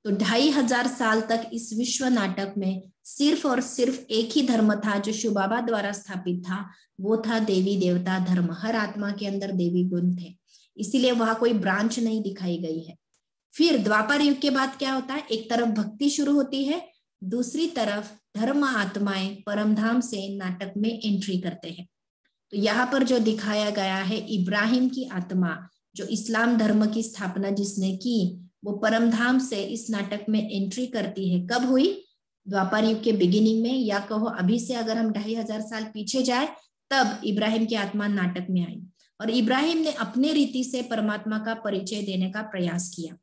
तो 2500 साल तक इस विश्व नाटक में सिर्फ और सिर्फ एक ही धर्म था जो शिव बाबा द्वारा स्थापित था, वो था देवी देवता धर्म। हर आत्मा के अंदर देवी गुण थे, इसीलिए वहां कोई ब्रांच नहीं दिखाई गई है। फिर द्वापर युग के बाद क्या होता है? एक तरफ भक्ति शुरू होती है, दूसरी तरफ धर्म आत्माएं परमधाम से नाटक में एंट्री करते हैं। तो यहाँ पर जो दिखाया गया है, इब्राहिम की आत्मा जो इस्लाम धर्म की स्थापना जिसने की, वो परमधाम से इस नाटक में एंट्री करती है। कब हुई? द्वापर युग के बिगिनिंग में, या कहो अभी से अगर हम 2500 साल पीछे जाए तब इब्राहिम की आत्मा नाटक में आई और इब्राहिम ने अपने रीति से परमात्मा का परिचय देने का प्रयास किया।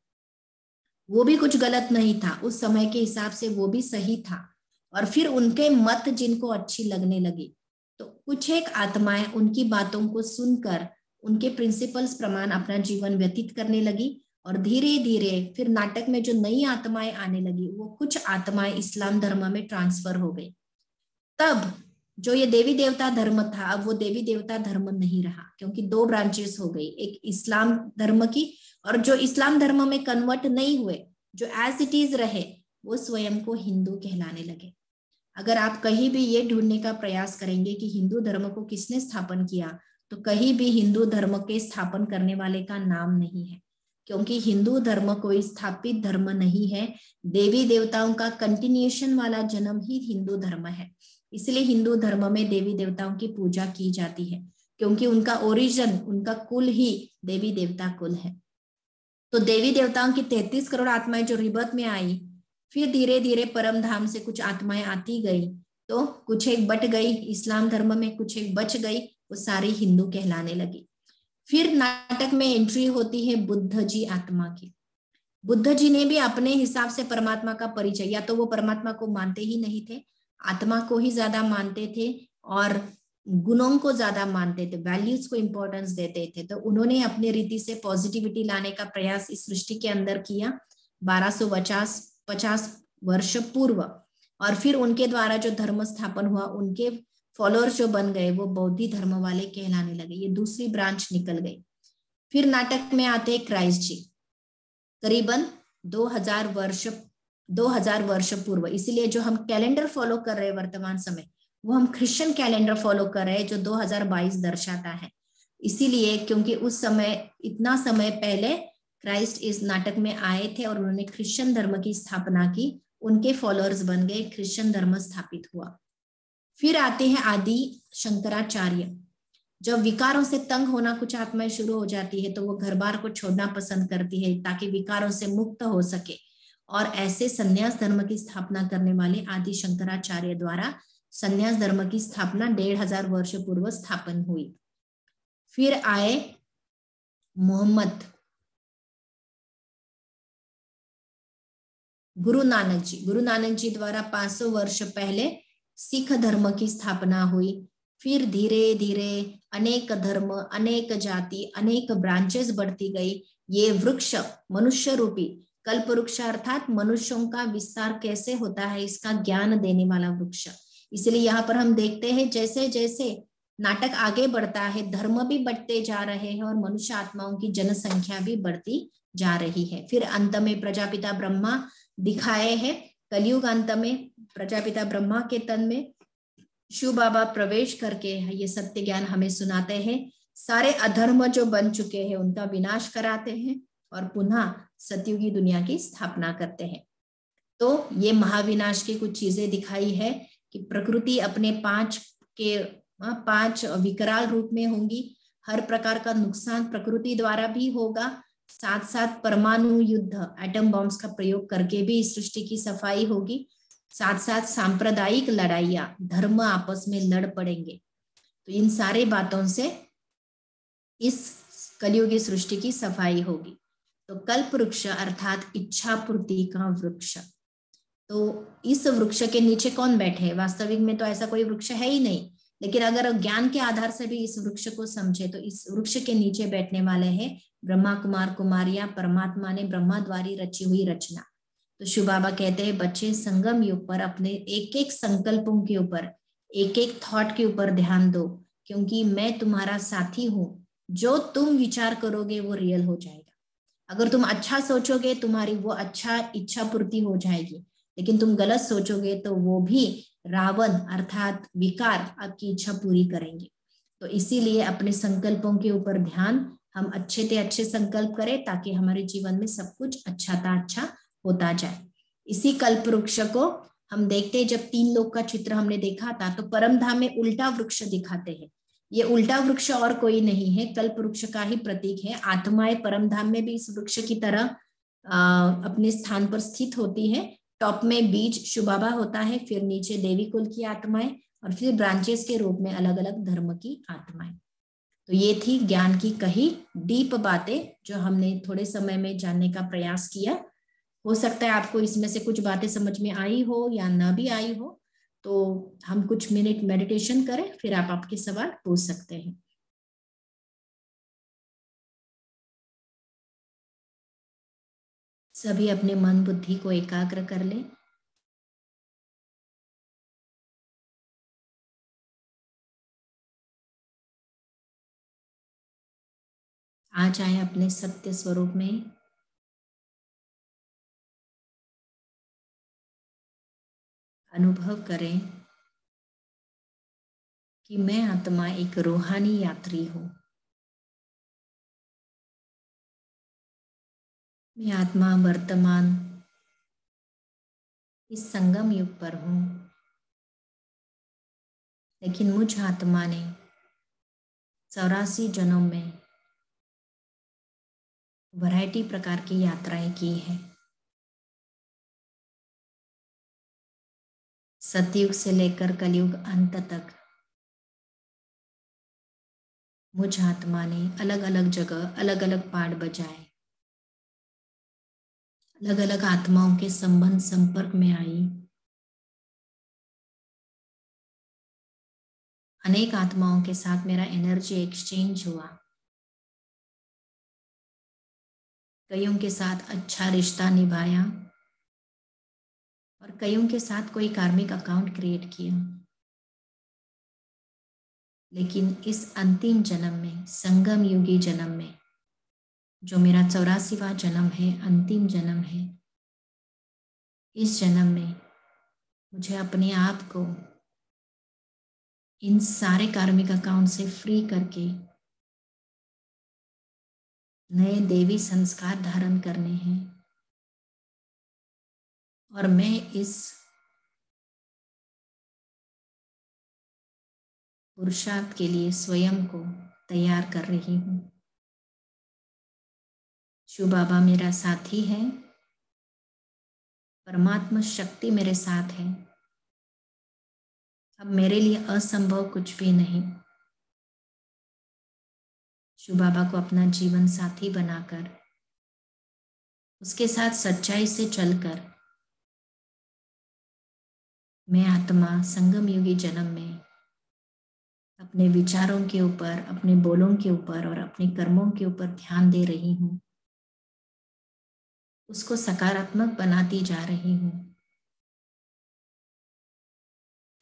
वो भी कुछ गलत नहीं था, उस समय के हिसाब से वो भी सही था। और फिर उनके मत जिनको अच्छी लगने लगी, तो कुछ एक आत्माएं उनकी बातों को सुनकर उनके प्रिंसिपल्स प्रमाण अपना जीवन व्यतीत करने लगी। और धीरे धीरे फिर नाटक में जो नई आत्माएं आने लगी, वो कुछ आत्माएं इस्लाम धर्म में ट्रांसफर हो गई। तब जो ये देवी देवता धर्म था, अब वो देवी देवता धर्म नहीं रहा, क्योंकि दो ब्रांचेस हो गई, एक इस्लाम धर्म की, और जो इस्लाम धर्म में कन्वर्ट नहीं हुए, जो एज इट इज रहे, वो स्वयं को हिंदू कहलाने लगे। अगर आप कहीं भी ये ढूंढने का प्रयास करेंगे कि हिंदू धर्म को किसने स्थापन किया, तो कहीं भी हिंदू धर्म के स्थापन करने वाले का नाम नहीं है, क्योंकि हिंदू धर्म कोई स्थापित धर्म नहीं है। देवी देवताओं का कंटिन्यूएशन वाला जन्म ही हिंदू धर्म है। इसलिए हिंदू धर्म में देवी देवताओं की पूजा की जाती है, क्योंकि उनका ओरिजिन, उनका कुल ही देवी देवता कुल है। तो देवी देवताओं की 33 करोड़ आत्माएं जो रिबर्थ में आई, फिर धीरे धीरे परम धाम से कुछ आत्माएं आती गई, तो कुछ एक बट गई इस्लाम धर्म में, कुछ एक बच गई, वो सारी हिंदू कहलाने लगी। फिर नाटक में एंट्री होती है बुद्ध जी आत्मा की। बुद्ध जी ने भी अपने हिसाब से परमात्मा का परिचय, या तो वो परमात्मा को मानते ही नहीं थे, आत्मा को ही ज्यादा मानते थे और गुणों को ज्यादा मानते थे, वैल्यूज को इंपॉर्टेंस देते थे। तो उन्होंने अपने रीति से पॉजिटिविटी लाने का प्रयास इस सृष्टि के अंदर किया 1250 वर्ष पूर्व। और फिर उनके द्वारा जो धर्म स्थापन हुआ, उनके फॉलोअर्स जो बन गए, वो बौद्धी धर्म वाले कहलाने लगे। ये दूसरी ब्रांच निकल गई। फिर नाटक में आते हैं क्राइस्ट जी, करीबन 2000 वर्ष पूर्व। इसीलिए जो हम कैलेंडर फॉलो कर रहे हैं वर्तमान समय, वो हम क्रिश्चियन कैलेंडर फॉलो कर रहे हैं जो 2022 दर्शाता है। इसीलिए क्योंकि उस समय, इतना समय पहले क्राइस्ट इस नाटक में आए थे और उन्होंने क्रिश्चियन धर्म की स्थापना की, उनके फॉलोअर्स बन गए, क्रिश्चियन धर्म स्थापित हुआ। फिर आते हैं आदि शंकराचार्य। जब विकारों से तंग होना कुछ आत्माएं शुरू हो जाती है, तो वो घर बार को छोड़ना पसंद करती है ताकि विकारों से मुक्त हो सके। और ऐसे संन्यास धर्म की स्थापना करने वाले आदि शंकराचार्य द्वारा संन्यास धर्म की स्थापना 1500 वर्ष पूर्व स्थापन हुई। फिर आए मोहम्मद गुरु नानक जी। गुरु नानक जी द्वारा 500 वर्ष पहले सिख धर्म की स्थापना हुई। फिर धीरे धीरे अनेक धर्म, अनेक जाति, अनेक ब्रांचेस बढ़ती गई। ये वृक्ष मनुष्य रूपी कल्प वृक्ष, अर्थात मनुष्यों का विस्तार कैसे होता है इसका ज्ञान देने वाला वृक्ष। इसलिए यहाँ पर हम देखते हैं जैसे जैसे नाटक आगे बढ़ता है, धर्म भी बढ़ते जा रहे हैं और मनुष्य आत्माओं की जनसंख्या भी बढ़ती जा रही है। फिर अंत में प्रजापिता ब्रह्मा दिखाए हैं। कलयुग अंत में प्रजापिता ब्रह्मा के तन में शिव बाबा प्रवेश करके ये सत्य ज्ञान हमें सुनाते हैं। सारे अधर्म जो बन चुके हैं उनका विनाश कराते हैं और पुनः सतयुगी दुनिया की स्थापना करते हैं। तो ये महाविनाश की कुछ चीजें दिखाई है कि प्रकृति अपने 5 विकराल रूप में होंगी। हर प्रकार का नुकसान प्रकृति द्वारा भी होगा, साथ साथ परमाणु युद्ध, एटम बॉम्ब्स का प्रयोग करके भी इस सृष्टि की सफाई होगी। साथ साथ सांप्रदायिक लड़ाइयां, धर्म आपस में लड़ पड़ेंगे। तो इन सारे बातों से इस कलयुगी सृष्टि की सफाई होगी। तो कल्प वृक्ष अर्थात इच्छा पूर्ति का वृक्ष। तो इस वृक्ष के नीचे कौन बैठे है? वास्तविक में तो ऐसा कोई वृक्ष है ही नहीं, लेकिन अगर ज्ञान के आधार से भी इस वृक्ष को समझे तो इस वृक्ष के नीचे बैठने वाले हैं ब्रह्मा कुमार कुमारियां, परमात्मा ने ब्रह्मा द्वारी रची हुई रचना। तो शिव बाबा कहते हैं बच्चे संगम युग पर अपने एक एक संकल्पों के ऊपर, एक एक थॉट के ऊपर ध्यान दो, क्योंकि मैं तुम्हारा साथी हूं। जो तुम विचार करोगे वो रियल हो जाएगा। अगर तुम अच्छा सोचोगे तुम्हारी वो अच्छा इच्छा पूर्ति हो जाएगी, लेकिन तुम गलत सोचोगे तो वो भी रावण अर्थात विकार आपकी इच्छा पूरी करेंगे। तो इसीलिए अपने संकल्पों के ऊपर ध्यान, हम अच्छे से अच्छे संकल्प करें ताकि हमारे जीवन में सब कुछ अच्छा होता जाए। इसी कल्प वृक्ष को हम देखते हैं, जब 3 लोक का चित्र हमने देखा था तो परम धाम में उल्टा वृक्ष दिखाते हैं। ये उल्टा वृक्ष और कोई नहीं है, कल्प वृक्ष का ही प्रतीक है। आत्माएं परम धाम में भी इस वृक्ष की तरह अपने स्थान पर स्थित होती है। टॉप में बीज शिव बाबा होता है, फिर नीचे देवी कुल की आत्माएं और फिर ब्रांचेस के रूप में अलग अलग धर्म की आत्माएं। तो ये थी ज्ञान की कही डीप बातें जो हमने थोड़े समय में जानने का प्रयास किया। हो सकता है आपको इसमें से कुछ बातें समझ में आई हो या ना भी आई हो, तो हम कुछ मिनट मेडिटेशन करें, फिर आप आपके सवाल पूछ सकते हैं। सभी अपने मन बुद्धि को एकाग्र कर लें। आ जाए अपने सत्य स्वरूप में। अनुभव करें कि मैं आत्मा एक रूहानी यात्री हूँ। मैं आत्मा वर्तमान इस संगम युग पर हूँ, लेकिन मुझ आत्मा ने 84 जन्म में वैरायटी प्रकार की यात्राएं की है। सतयुग से लेकर कलयुग अंत तक मुझ आत्मा ने अलग अलग जगह अलग अलग पाठ बजाए, अलग अलग आत्माओं के संबंध संपर्क में आई, अनेक आत्माओं के साथ मेरा एनर्जी एक्सचेंज हुआ, कईयों के साथ अच्छा रिश्ता निभाया और कईयों के साथ कोई कार्मिक अकाउंट क्रिएट किया। लेकिन इस अंतिम जन्म में, संगम युगी जन्म में, जो मेरा 84वां जन्म है, अंतिम जन्म है, इस जन्म में मुझे अपने आप को इन सारे कार्मिक अकाउंट से फ्री करके नए देवी संस्कार धारण करने हैं। और मैं इस पुरुषार्थ के लिए स्वयं को तैयार कर रही हूँ। शिव बाबा मेरा साथी है, परमात्मा शक्ति मेरे साथ है। अब मेरे लिए असंभव कुछ भी नहीं। शिव बाबा को अपना जीवन साथी बनाकर, उसके साथ सच्चाई से चलकर मैं आत्मा संगम युगी जन्म में अपने विचारों के ऊपर, अपने बोलों के ऊपर और अपने कर्मों के ऊपर ध्यान दे रही हूँ। उसको सकारात्मक बनाती जा रही हूँ।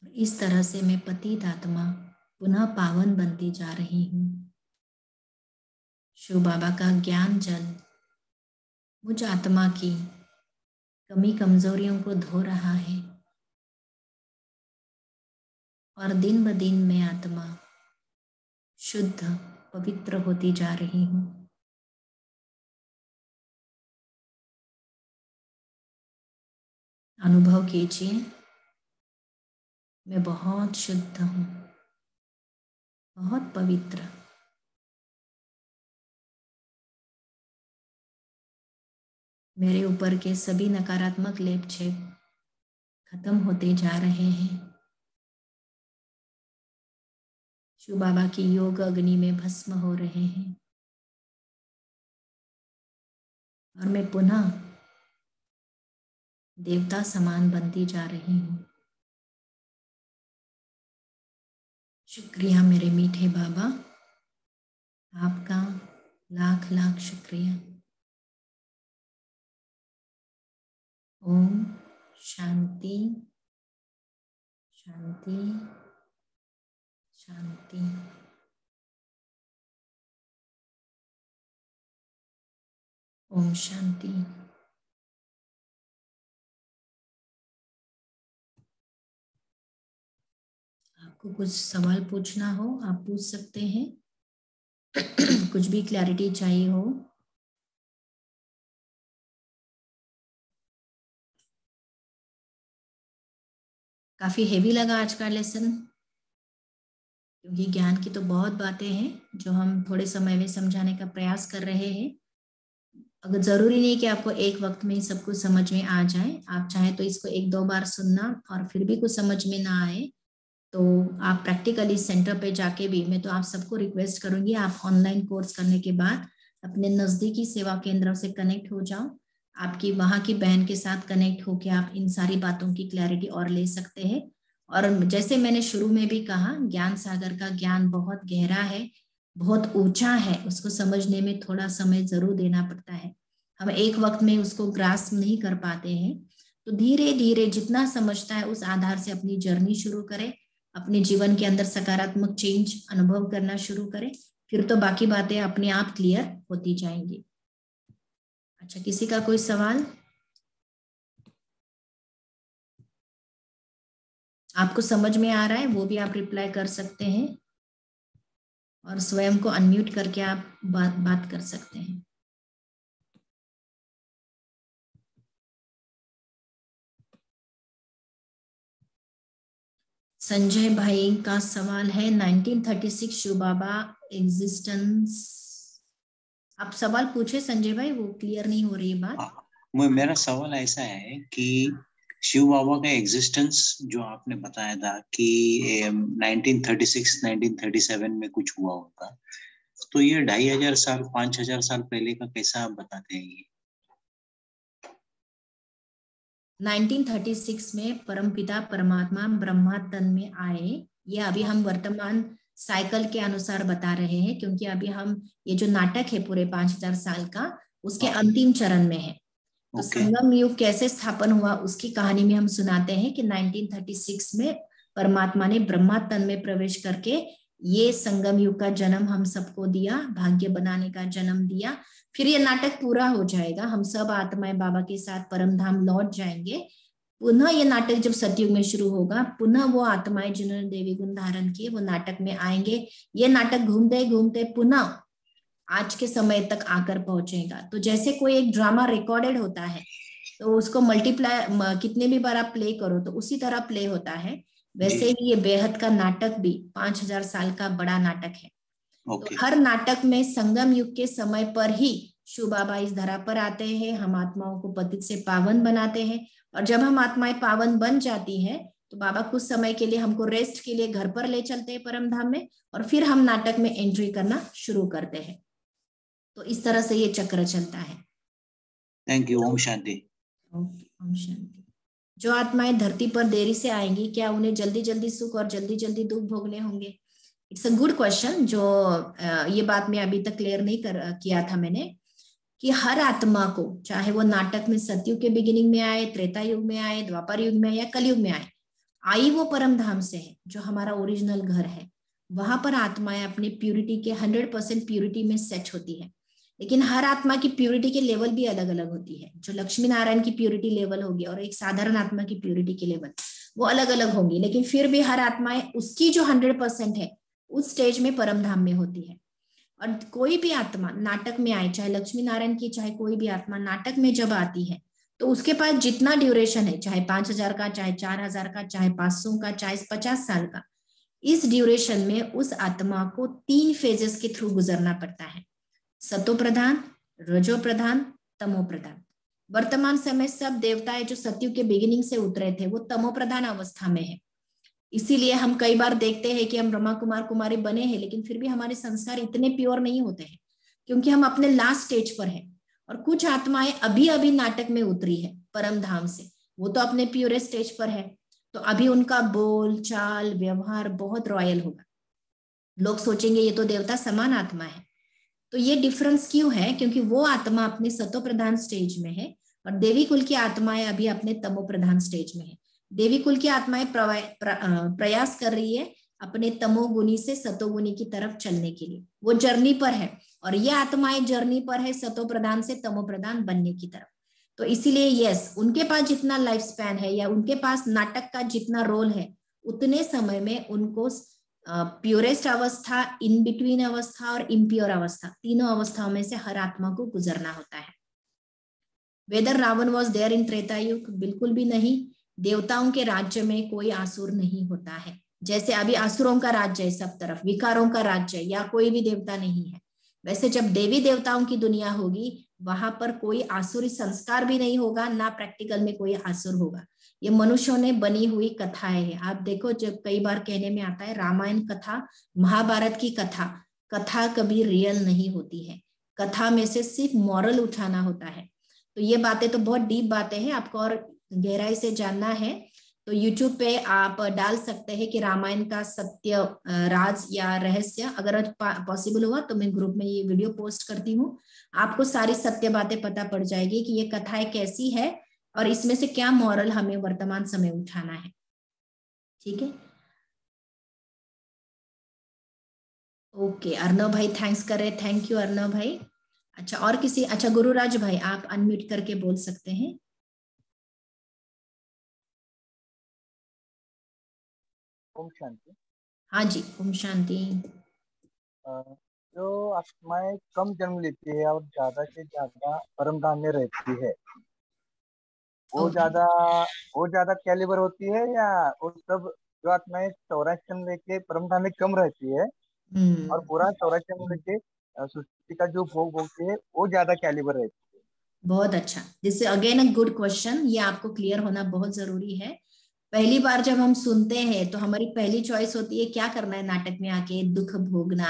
इस तरह से मैं पतित आत्मा पुनः पावन बनती जा रही हूँ। शिव बाबा का ज्ञान जल मुझ आत्मा की कमी कमजोरियों को धो रहा है और दिन ब दिन मैं आत्मा शुद्ध पवित्र होती जा रही हूँ। अनुभव कीजिए, मैं बहुत शुद्ध हूँ, बहुत पवित्र। मेरे ऊपर के सभी नकारात्मक लेप छेप खत्म होते जा रहे हैं। शिव बाबा की योग अग्नि में भस्म हो रहे हैं और मैं पुनः देवता समान बनती जा रही हूँ। शुक्रिया मेरे मीठे बाबा, आपका लाख लाख शुक्रिया। ओम शांति शांति शांति। ओम शांति। आपको कुछ सवाल पूछना हो आप पूछ सकते हैं। कुछ भी क्लैरिटी चाहिए हो। काफी हेवी लगा आज का लेसन, क्योंकि ज्ञान की तो बहुत बातें हैं जो हम थोड़े समय में समझाने का प्रयास कर रहे हैं। अगर जरूरी नहीं कि आपको एक वक्त में ही सब कुछ समझ में आ जाए, आप चाहे तो इसको एक दो बार सुनना और फिर भी कुछ समझ में ना आए तो आप प्रैक्टिकली सेंटर पे जाके भी, मैं तो आप सबको रिक्वेस्ट करूंगी, आप ऑनलाइन कोर्स करने के बाद अपने नजदीकी सेवा केंद्र से कनेक्ट हो जाओ। आपकी वहां की बहन के साथ कनेक्ट होके आप इन सारी बातों की क्लैरिटी और ले सकते हैं। और जैसे मैंने शुरू में भी कहा, ज्ञान सागर का ज्ञान बहुत गहरा है, बहुत ऊंचा है, उसको समझने में थोड़ा समय जरूर देना पड़ता है। हम एक वक्त में उसको ग्रास्प नहीं कर पाते हैं। तो धीरे धीरे जितना समझता है उस आधार से अपनी जर्नी शुरू करें, अपने जीवन के अंदर सकारात्मक चेंज अनुभव करना शुरू करें, फिर तो बाकी बातें अपने आप क्लियर होती जाएंगी। अच्छा, किसी का कोई सवाल? आपको समझ में आ रहा है वो भी आप रिप्लाई कर सकते हैं, और स्वयं को अनम्यूट करके आप बात कर सकते हैं। संजय भाई का सवाल है 1936 शिव बाबा एग्जिस्टेंस। आप सवाल पूछे संजय भाई, वो क्लियर नहीं हो रही है बात। मेरा सवाल ऐसा है कि शिव बाबा का एग्जिस्टेंस जो आपने बताया था कि 1936 1937 में कुछ हुआ होगा, तो ये 2500 साल 5000 साल पहले का कैसा आप बताते हैं ये? 1936 में परमपिता परमात्मा ब्रह्मा तन में आए। ये अभी हम वर्तमान साइकिल के अनुसार बता रहे हैं, क्योंकि अभी हम ये जो नाटक है पूरे 5000 साल का, उसके अंतिम चरण में है। तो संगम युग कैसे स्थापन हुआ उसकी कहानी में हम सुनाते हैं कि 1936 में परमात्मा ने ब्रह्मा तन में प्रवेश करके ये संगम युग का जन्म हम सबको दिया, भाग्य बनाने का जन्म दिया। फिर ये नाटक पूरा हो जाएगा, हम सब आत्माएं बाबा के साथ परम धाम लौट जाएंगे। पुनः ये नाटक जब सतयुग में शुरू होगा, पुनः वो आत्माएं जिन्होंने देवी गुण धारण किए वो नाटक में आएंगे। ये नाटक घूमते घूमते पुनः आज के समय तक आकर पहुंचेगा। तो जैसे कोई एक ड्रामा रिकॉर्डेड होता है तो उसको मल्टीप्लाई कितने भी बार आप प्ले करो तो उसी तरह प्ले होता है, वैसे ही ये बेहद का नाटक भी 5000 साल का बड़ा नाटक है। तो हर नाटक में संगम युग के समय पर ही शिव बाबा इस धरा पर आते हैं, हम आत्माओं को पतित से पावन बनाते हैं, और जब हम आत्माएं पावन बन जाती हैं तो बाबा कुछ समय के लिए हमको रेस्ट के लिए घर पर ले चलते हैं परम धाम में, और फिर हम नाटक में एंट्री करना शुरू करते हैं। तो इस तरह से ये चक्र चलता है। Thank you. ओम शांति। ओम शांति। जो आत्माएं धरती पर देरी से आएंगी, क्या उन्हें जल्दी जल्दी सुख और जल्दी जल्दी दुख भोगने होंगे? It's a good question. जो ये बात मैं अभी तक क्लियर नहीं किया था मैंने, कि हर आत्मा को, चाहे वो नाटक में सतयुग के बिगिनिंग में आए, त्रेता युग में आए, द्वापर युग में आए या कलयुग में आए, आई वो परम धाम से है जो हमारा ओरिजिनल घर है। वहां पर आत्माएं अपने प्यूरिटी के 100% प्यूरिटी में सेट होती है। लेकिन हर आत्मा की प्यूरिटी के लेवल भी अलग अलग होती है। जो लक्ष्मी नारायण की प्यूरिटी लेवल होगी और एक साधारण आत्मा की प्यूरिटी के लेवल वो अलग अलग होंगी, लेकिन फिर भी हर आत्माएं उसकी जो 100% है उस स्टेज में परम धाम में होती है। और कोई भी आत्मा नाटक में आए, चाहे लक्ष्मी नारायण की चाहे कोई भी आत्मा नाटक में जब आती है, तो उसके पास जितना ड्यूरेशन है, चाहे 5000 का, चाहे 4000 का, चाहे 500 का, चाहे 50 साल का, इस ड्यूरेशन में उस आत्मा को 3 फेजेस के थ्रू गुजरना पड़ता है। सतो प्रधान, रजो प्रधान, तमो प्रधान। वर्तमान समय सब देवताएं जो सतयुग के बिगिनिंग से उतरे थे वो तमो प्रधान अवस्था में है। इसीलिए हम कई बार देखते हैं कि हम ब्रह्मा कुमार कुमारी बने हैं, लेकिन फिर भी हमारे संस्कार इतने प्योर नहीं होते हैं, क्योंकि हम अपने लास्ट स्टेज पर हैं। और कुछ आत्माएं अभी अभी नाटक में उतरी है परम धाम से, वो तो अपने प्योरेस्ट स्टेज पर है, तो अभी उनका बोल चाल व्यवहार बहुत रॉयल होगा। लोग सोचेंगे ये तो देवता समान आत्मा है। तो ये डिफरेंस क्यों है? क्योंकि वो आत्मा अपने सतो प्रधान स्टेज में है और देवी कुल की आत्माएं अभी अपने तमो प्रधान स्टेज में है। देवी कुल की आत्माएं प्रयास कर रही है अपने तमोगुनी से सतोगुनी की तरफ चलने के लिए, वो जर्नी पर है, और ये आत्माएं जर्नी पर है सतो प्रधान से तमो प्रधान बनने की तरफ। तो इसीलिए यस, उनके पास जितना लाइफ स्पैन है या उनके पास नाटक का जितना रोल है, उतने समय में उनको प्योरेस्ट अवस्था, इन बिटवीन अवस्था और इम्प्योर अवस्था, तीनों अवस्थाओं में से हर आत्मा को गुजरना होता है। Whether Ravan was there in Treta Yuga? बिल्कुल भी नहीं। देवताओं के राज्य में कोई आसुर नहीं होता है। जैसे अभी आसुरों का राज्य है सब तरफ, विकारों का राज्य है, या कोई भी देवता नहीं है, वैसे जब देवी देवताओं की दुनिया होगी वहां पर कोई आसुरी संस्कार भी नहीं होगा, ना प्रैक्टिकल में कोई आसुर होगा। ये मनुष्यों ने बनी हुई कथाएं हैं। आप देखो, जब कई बार कहने में आता है रामायण कथा, महाभारत की कथा, कथा कभी रियल नहीं होती है। कथा में से सिर्फ मॉरल उठाना होता है। तो ये बातें तो बहुत डीप बातें हैं, आपको और गहराई से जानना है तो YouTube पे आप डाल सकते हैं कि रामायण का सत्य राज या रहस्य, अगर पॉसिबल हुआ तो मैं ग्रुप में ये वीडियो पोस्ट करती हूँ। आपको सारी सत्य बातें पता पड़ जाएगी कि ये कथाएं कैसी है और इसमें से क्या मॉरल हमें वर्तमान समय उठाना है। ठीक है, ओके। अर्णव भाई थैंक्स कर रहे, थैंक यू अर्णव भाई। अच्छा, और किसी, अच्छा गुरुराज भाई आप अनम्यूट करके बोल सकते हैं। ओम शांति। हाँ जी, ओम शांति। जो आत्माएं कम जन्म लेती है और ज्यादा से ज्यादा परमधाम में रहती है, वो ओके। ज्यादा वो ज्यादा कैलिबर होती है, या वो सब जो आत्माएं 84 जन्म लेके परमधाम में कम रहती है और पूरा 84 जन्म लेके सृष्टि का जो भोग भोगती है, वो ज्यादा कैलिबर रहती है? बहुत अच्छा, this is again a good question. ये आपको क्लियर होना बहुत जरूरी है। पहली बार जब हम सुनते हैं तो हमारी पहली चॉइस होती है क्या करना है, नाटक में आके दुख भोगना,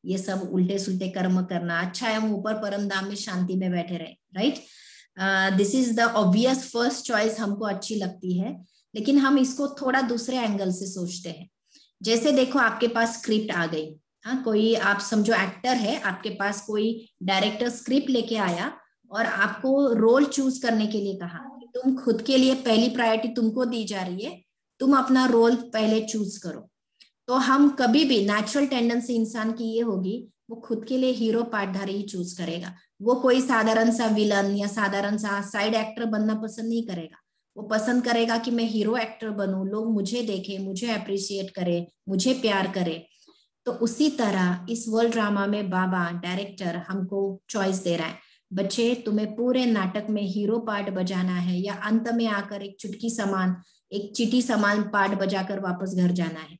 ये सब उल्टे सुल्टे कर्म करना। अच्छा है हम ऊपर परम धाम में शांति में बैठे रहे, right. This is the obvious first choice, हमको अच्छी लगती है। लेकिन हम इसको थोड़ा दूसरे एंगल से सोचते हैं। जैसे देखो आपके पास स्क्रिप्ट आ गई, हाँ, कोई आप समझो एक्टर है, आपके पास कोई डायरेक्टर स्क्रिप्ट लेके आया और आपको रोल चूज करने के लिए कहा कि तुम खुद के लिए पहली प्रायोरिटी तुमको दी जा रही है, तुम अपना रोल पहले चूज करो। तो हम कभी भी, नेचुरल टेंडेंसी इंसान की ये होगी, वो खुद के लिए हीरो पार्टधारी ही चूज करेगा। वो कोई साधारण सा विलन या साधारण सा साइड एक्टर बनना पसंद नहीं करेगा। वो पसंद करेगा कि मैं हीरो एक्टर बनूं, लोग मुझे देखें, मुझे अप्रिशिएट करें, मुझे प्यार करें। तो उसी तरह इस वर्ल्ड ड्रामा में बाबा डायरेक्टर हमको चॉइस दे रहा है, बच्चे तुम्हें पूरे नाटक में हीरो पार्ट बजाना है या अंत में आकर एक चुटकी समान, एक चीटी समान पार्ट बजाकर वापस घर जाना है।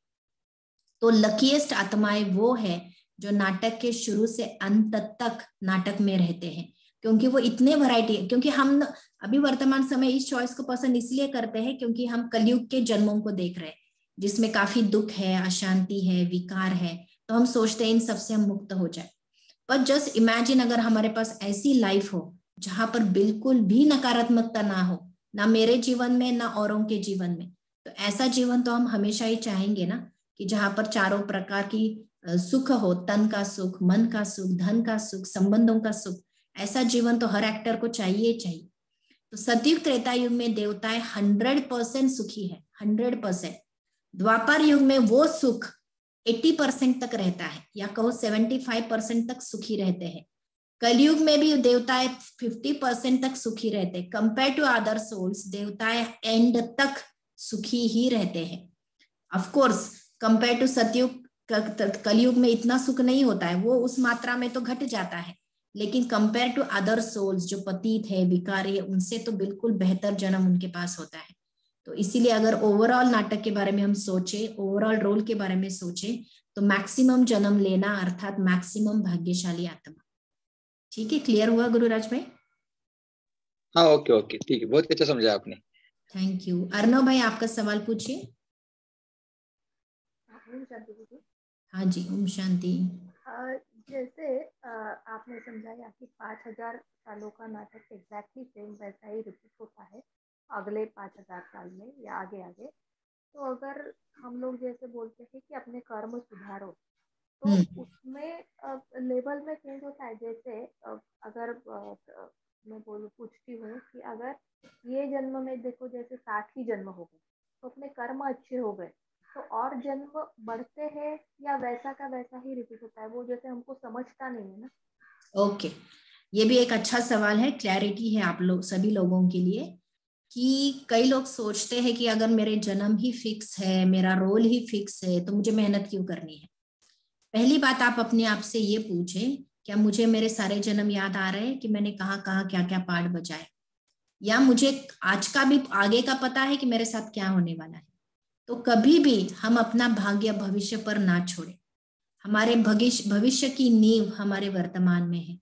तो लकीएस्ट आत्माएं वो है जो नाटक के शुरू से अंत तक नाटक में रहते हैं, क्योंकि वो इतने वैरायटी है। क्योंकि हम अभी वर्तमान समय इस चॉइस को पसंद इसलिए करते हैं क्योंकि हम कलयुग के जन्मों को देख रहे हैं, जिसमें काफी दुख है, अशांति है, विकार है। तो हम सोचते हैं इन सबसे हम मुक्त हो जाए। पर जस्ट इमेजिन अगर हमारे पास ऐसी लाइफ हो जहां पर बिल्कुल भी नकारात्मकता ना हो, ना मेरे जीवन में ना औरों के जीवन में। तो ऐसा जीवन तो हम हमेशा ही चाहेंगे ना, कि जहां पर चारों प्रकार की सुख हो, तन का सुख, मन का सुख, धन का सुख, संबंधों का सुख। ऐसा जीवन तो हर एक्टर को चाहिए चाहिए। तो सतयुग त्रेता युग में देवताएं 100% सुखी है, 100%। द्वापर युग में वो सुख 80% तक रहता है, या कहो 75% तक सुखी रहते हैं। कलयुग में भी देवताएं 50% तक सुखी रहते हैं। कंपेयर टू अदर सोल्स, देवताएं एंड तक सुखी ही रहते हैं। ऑफ कोर्स कंपेयर टू सतयुग, कलयुग में इतना सुख नहीं होता है, वो उस मात्रा में तो घट जाता है। लेकिन कंपेयर टू अदर सोल्स जो पतित है, विकारी है, उनसे तो बिल्कुल बेहतर जन्म उनके पास होता है। तो इसीलिए अगर ओवरऑल नाटक के बारे में हम सोचे, ओवरऑल रोल के बारे में सोचे, तो मैक्सिमम जन्म लेना अर्थात मैक्सिमम भाग्यशाली आत्मा। ठीक है, क्लियर हुआ गुरुराज भाई? हाँ, ओके ओके, ठीक है, बहुत अच्छा समझा आपने। Thank you. अर्णव भाई आपका सवाल पूछिए। हाँ जी, ओम शांति। जैसे आपने समझाया कि 5000 सालों का नाटक एग्जैक्टली सेम वैसा ही रिपीट होता है अगले 5000 साल में या आगे आगे। तो अगर हम लोग जैसे बोलते हैं कि अपने कर्म सुधारो, तो उसमें लेवल में चेंज होता है। जैसे अगर मैं पूछती हूँ कि अगर ये जन्म में देखो जैसे 60 ही जन्म हो गए तो अपने कर्म अच्छे हो गए, तो और जन्म बढ़ते हैं या वैसा का वैसा ही रिपीट होता है? वो जैसे हमको समझता नहीं है ना। ओके, ये भी एक अच्छा सवाल है, क्लैरिटी है आप लोग सभी लोगों के लिए। कि कई लोग सोचते हैं कि अगर मेरे जन्म ही फिक्स है, मेरा रोल ही फिक्स है, तो मुझे मेहनत क्यों करनी है। पहली बात आप अपने आप से ये पूछें, क्या मुझे मेरे सारे जन्म याद आ रहे हैं कि मैंने कहाँ कहाँ क्या क्या पार्ट बजाए, या मुझे आज का भी आगे का पता है कि मेरे साथ क्या होने वाला है। तो कभी भी हम अपना भाग्य भविष्य पर ना छोड़े। हमारे भविष्य की नींव हमारे वर्तमान में है।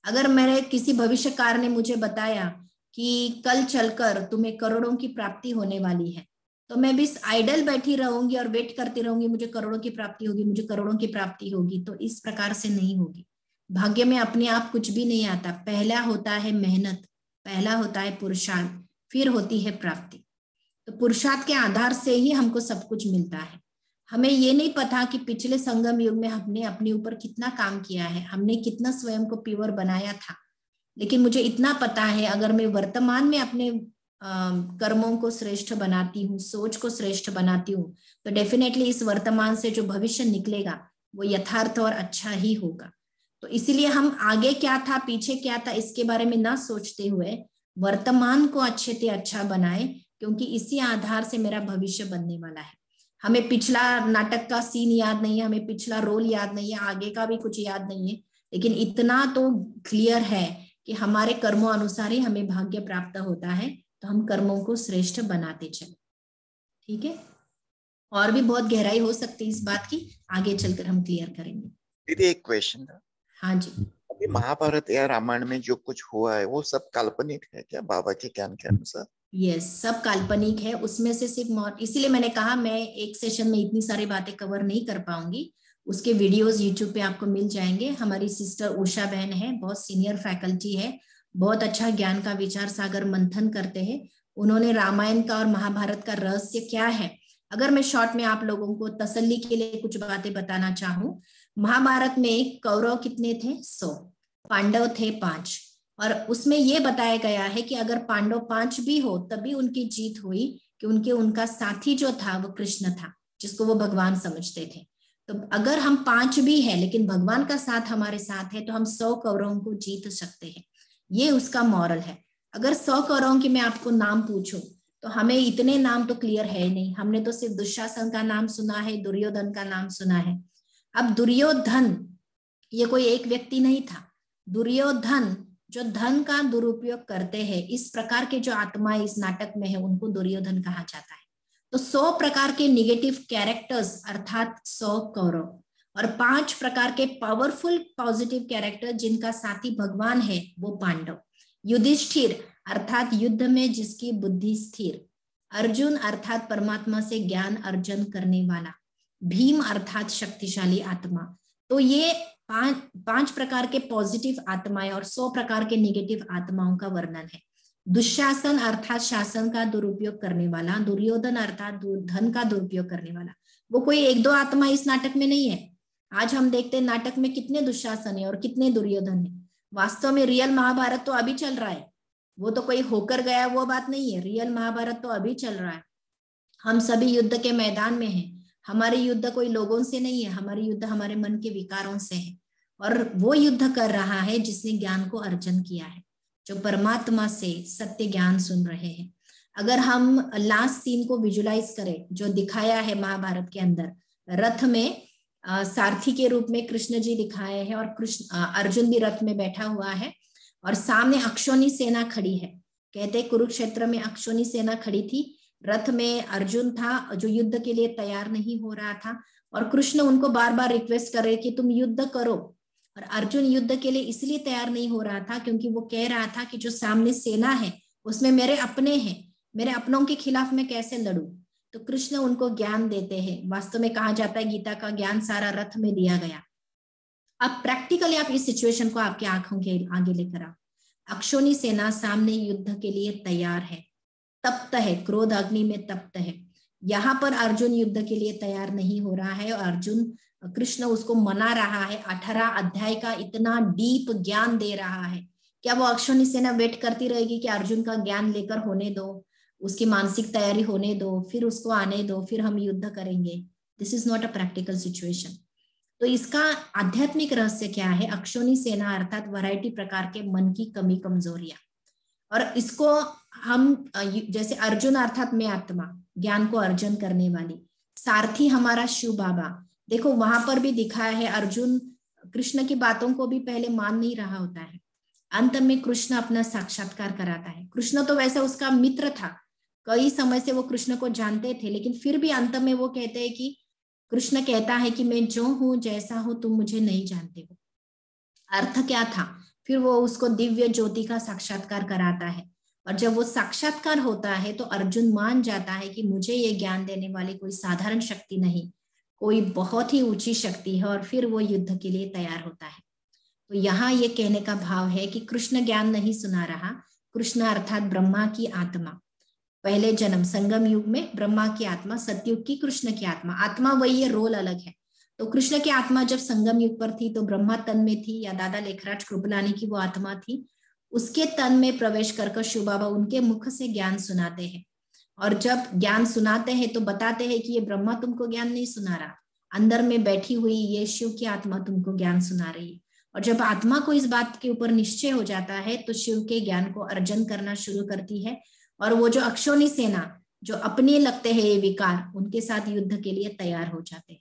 अगर मेरे किसी भविष्यकार ने मुझे बताया कि कल चलकर तुम्हें करोड़ों की प्राप्ति होने वाली है, तो मैं भी आइडल बैठी रहूंगी और वेट करती रहूंगी, मुझे करोड़ों की प्राप्ति होगी, मुझे करोड़ों की प्राप्ति होगी। तो इस प्रकार से नहीं होगी। भाग्य में अपने आप कुछ भी नहीं आता। पहला होता है मेहनत, पहला होता है पुरुषार्थ, फिर होती है प्राप्ति। तो पुरुषार्थ के आधार से ही हमको सब कुछ मिलता है। हमें ये नहीं पता कि पिछले संगम युग में हमने अपने ऊपर कितना काम किया है, हमने कितना स्वयं को प्योर बनाया था। लेकिन मुझे इतना पता है, अगर मैं वर्तमान में अपने कर्मों को श्रेष्ठ बनाती हूँ, सोच को श्रेष्ठ बनाती हूँ, तो डेफिनेटली इस वर्तमान से जो भविष्य निकलेगा वो यथार्थ और अच्छा ही होगा। तो इसीलिए हम आगे क्या था, पीछे क्या था, इसके बारे में ना सोचते हुए वर्तमान को अच्छे से अच्छा बनाए, क्योंकि इसी आधार से मेरा भविष्य बनने वाला है। हमें पिछला नाटक का सीन याद नहीं है, हमें पिछला रोल याद नहीं है, आगे का भी कुछ याद नहीं है, लेकिन इतना तो क्लियर है कि हमारे कर्मों अनुसार ही हमें भाग्य प्राप्त होता है, तो हम कर्मों को श्रेष्ठ बनाते चले। ठीक है, और भी बहुत गहराई हो सकती है इस बात की, आगे चलकर हम क्लियर करेंगे। दीदी एक क्वेश्चन था। हाँ जी, अभी महाभारत या रामायण में जो कुछ हुआ है वो सब काल्पनिक है क्या बाबा के ज्ञान के अनुसार? यस, सब काल्पनिक है। उसमें से सिर्फ इसीलिए मैंने कहा मैं एक सेशन में इतनी सारी बातें कवर नहीं कर पाऊंगी। उसके वीडियोस यूट्यूब पे आपको मिल जाएंगे। हमारी सिस्टर उषा बहन है, बहुत सीनियर फैकल्टी है, बहुत अच्छा ज्ञान का विचार सागर मंथन करते हैं। उन्होंने रामायण का और महाभारत का रहस्य क्या है, अगर मैं शॉर्ट में आप लोगों को तसल्ली के लिए कुछ बातें बताना चाहूँ, महाभारत में कौरव कितने थे? 100, पांडव थे 5, और उसमें यह बताया गया है कि अगर पांडव 5 भी हो तभी उनकी जीत हुई, कि उनका साथी जो था वो कृष्ण था, जिसको वो भगवान समझते थे। तो अगर हम 5 भी है लेकिन भगवान का साथ हमारे साथ है तो हम 100 कौरवों को जीत सकते हैं। ये उसका मॉरल है। अगर 100 कौरवों की मैं आपको नाम पूछूं तो हमें इतने नाम तो क्लियर है नहीं, हमने तो सिर्फ दुशासन का नाम सुना है, दुर्योधन का नाम सुना है। अब दुर्योधन ये कोई एक व्यक्ति नहीं था। दुर्योधन जो धन का दुरुपयोग करते हैं, इस प्रकार के जो आत्माएं इस नाटक में है उनको दुर्योधन कहा जाता है। तो 100 प्रकार के निगेटिव कैरेक्टर्स अर्थात 100 कौरव, और 5 प्रकार के पावरफुल पॉजिटिव कैरेक्टर जिनका साथी भगवान है वो पांडव। युधिष्ठिर अर्थात युद्ध में जिसकी बुद्धि स्थिर, अर्जुन अर्थात परमात्मा से ज्ञान अर्जन करने वाला, भीम अर्थात शक्तिशाली आत्मा। तो ये 5 प्रकार के पॉजिटिव आत्माएं और 100 प्रकार के निगेटिव आत्माओं का वर्णन है। दुशासन अर्थात शासन का दुरुपयोग करने वाला, दुर्योधन अर्थात धन का दुरुपयोग करने वाला। वो कोई 1-2 आत्मा इस नाटक में नहीं है। आज हम देखते हैं नाटक में कितने दुशासन है और कितने दुर्योधन है। वास्तव में रियल महाभारत तो अभी चल रहा है, वो तो कोई होकर गया वो बात नहीं है। रियल महाभारत तो अभी चल रहा है। हम सभी युद्ध के मैदान में हैं। हमारी युद्ध कोई लोगों से नहीं है, हमारी युद्ध हमारे मन के विकारों से है, और वो युद्ध कर रहा है जिसने ज्ञान को अर्जन किया है, जो परमात्मा से सत्य ज्ञान सुन रहे हैं। अगर हम लास्ट सीन को विजुलाइज करें जो दिखाया है महाभारत के अंदर, रथ में सारथी के रूप में कृष्ण जी दिखाए हैं, और अर्जुन भी रथ में बैठा हुआ है, और सामने अक्षौनी सेना खड़ी है। कहते कुरुक्षेत्र में अक्षौनी सेना खड़ी थी, रथ में अर्जुन था जो युद्ध के लिए तैयार नहीं हो रहा था, और कृष्ण उनको बार बार रिक्वेस्ट कर रहे कि तुम युद्ध करो, और अर्जुन युद्ध के लिए इसलिए तैयार नहीं हो रहा था क्योंकि वो कह रहा था कि जो सामने सेना है उसमें मेरे अपने हैं, मेरे अपनों के खिलाफ मैं कैसे लड़ूं। तो कृष्ण उनको ज्ञान देते हैं। वास्तव में कहा जाता है गीता का ज्ञान सारा रथ में दिया गया। अब प्रैक्टिकली आप इस सिचुएशन को आपकी आंखों के आगे लेकर आओ। अक्षौनी सेना सामने युद्ध के लिए तैयार है, तप्त है, क्रोध अग्नि में तप्त है। यहाँ पर अर्जुन युद्ध के लिए तैयार नहीं हो रहा है, और कृष्ण उसको मना रहा है। 18 अध्याय का इतना डीप ज्ञान दे रहा है। क्या वो अक्षौनी सेना वेट करती रहेगी कि अर्जुन का ज्ञान लेकर होने दो, उसकी मानसिक तैयारी होने दो, फिर उसको आने दो, फिर हम युद्ध करेंगे? This is not a practical situation. तो इसका आध्यात्मिक रहस्य क्या है? अक्षौनी सेना अर्थात वैरायटी प्रकार के मन की कमी कमजोरियां, और इसको हम जैसे अर्जुन अर्थात मैं आत्मा, ज्ञान को अर्जन करने वाली, सारथी हमारा शिव बाबा। देखो वहां पर भी दिखाया है अर्जुन कृष्ण की बातों को भी पहले मान नहीं रहा होता है, अंत में कृष्ण अपना साक्षात्कार कराता है। कृष्ण तो वैसे उसका मित्र था, कई समय से वो कृष्ण को जानते थे, लेकिन फिर भी अंत में वो कहते हैं कि कृष्ण कहता है कि मैं जो हूं जैसा हूं तुम मुझे नहीं जानते हो। अर्थ क्या था? फिर वो उसको दिव्य ज्योति का साक्षात्कार कराता है, और जब वो साक्षात्कार होता है तो अर्जुन मान जाता है कि मुझे ये ज्ञान देने वाली कोई साधारण शक्ति नहीं, कोई बहुत ही ऊंची शक्ति है, और फिर वो युद्ध के लिए तैयार होता है। तो यहाँ ये कहने का भाव है कि कृष्ण ज्ञान नहीं सुना रहा। कृष्ण अर्थात ब्रह्मा की आत्मा, पहले जन्म संगम युग में ब्रह्मा की आत्मा, सतयुग की कृष्ण की आत्मा। आत्मा वही है, रोल अलग है। तो कृष्ण की आत्मा जब संगम युग पर थी तो ब्रह्मा तन में थी, या दादा लेखराज कृपलानी की वो आत्मा थी, उसके तन में प्रवेश कर शिव बाबा उनके मुख से ज्ञान सुनाते हैं। और जब ज्ञान सुनाते हैं तो बताते हैं कि ये ब्रह्मा तुमको ज्ञान नहीं सुना रहा, अंदर में बैठी हुई ये शिव की आत्मा तुमको ज्ञान सुना रही है। और जब आत्मा को इस बात के ऊपर निश्चय हो जाता है तो शिव के ज्ञान को अर्जन करना शुरू करती है। और वो जो अक्षौनी सेना जो अपने लगते हैं ये विकार, उनके साथ युद्ध के लिए तैयार हो जाते हैं।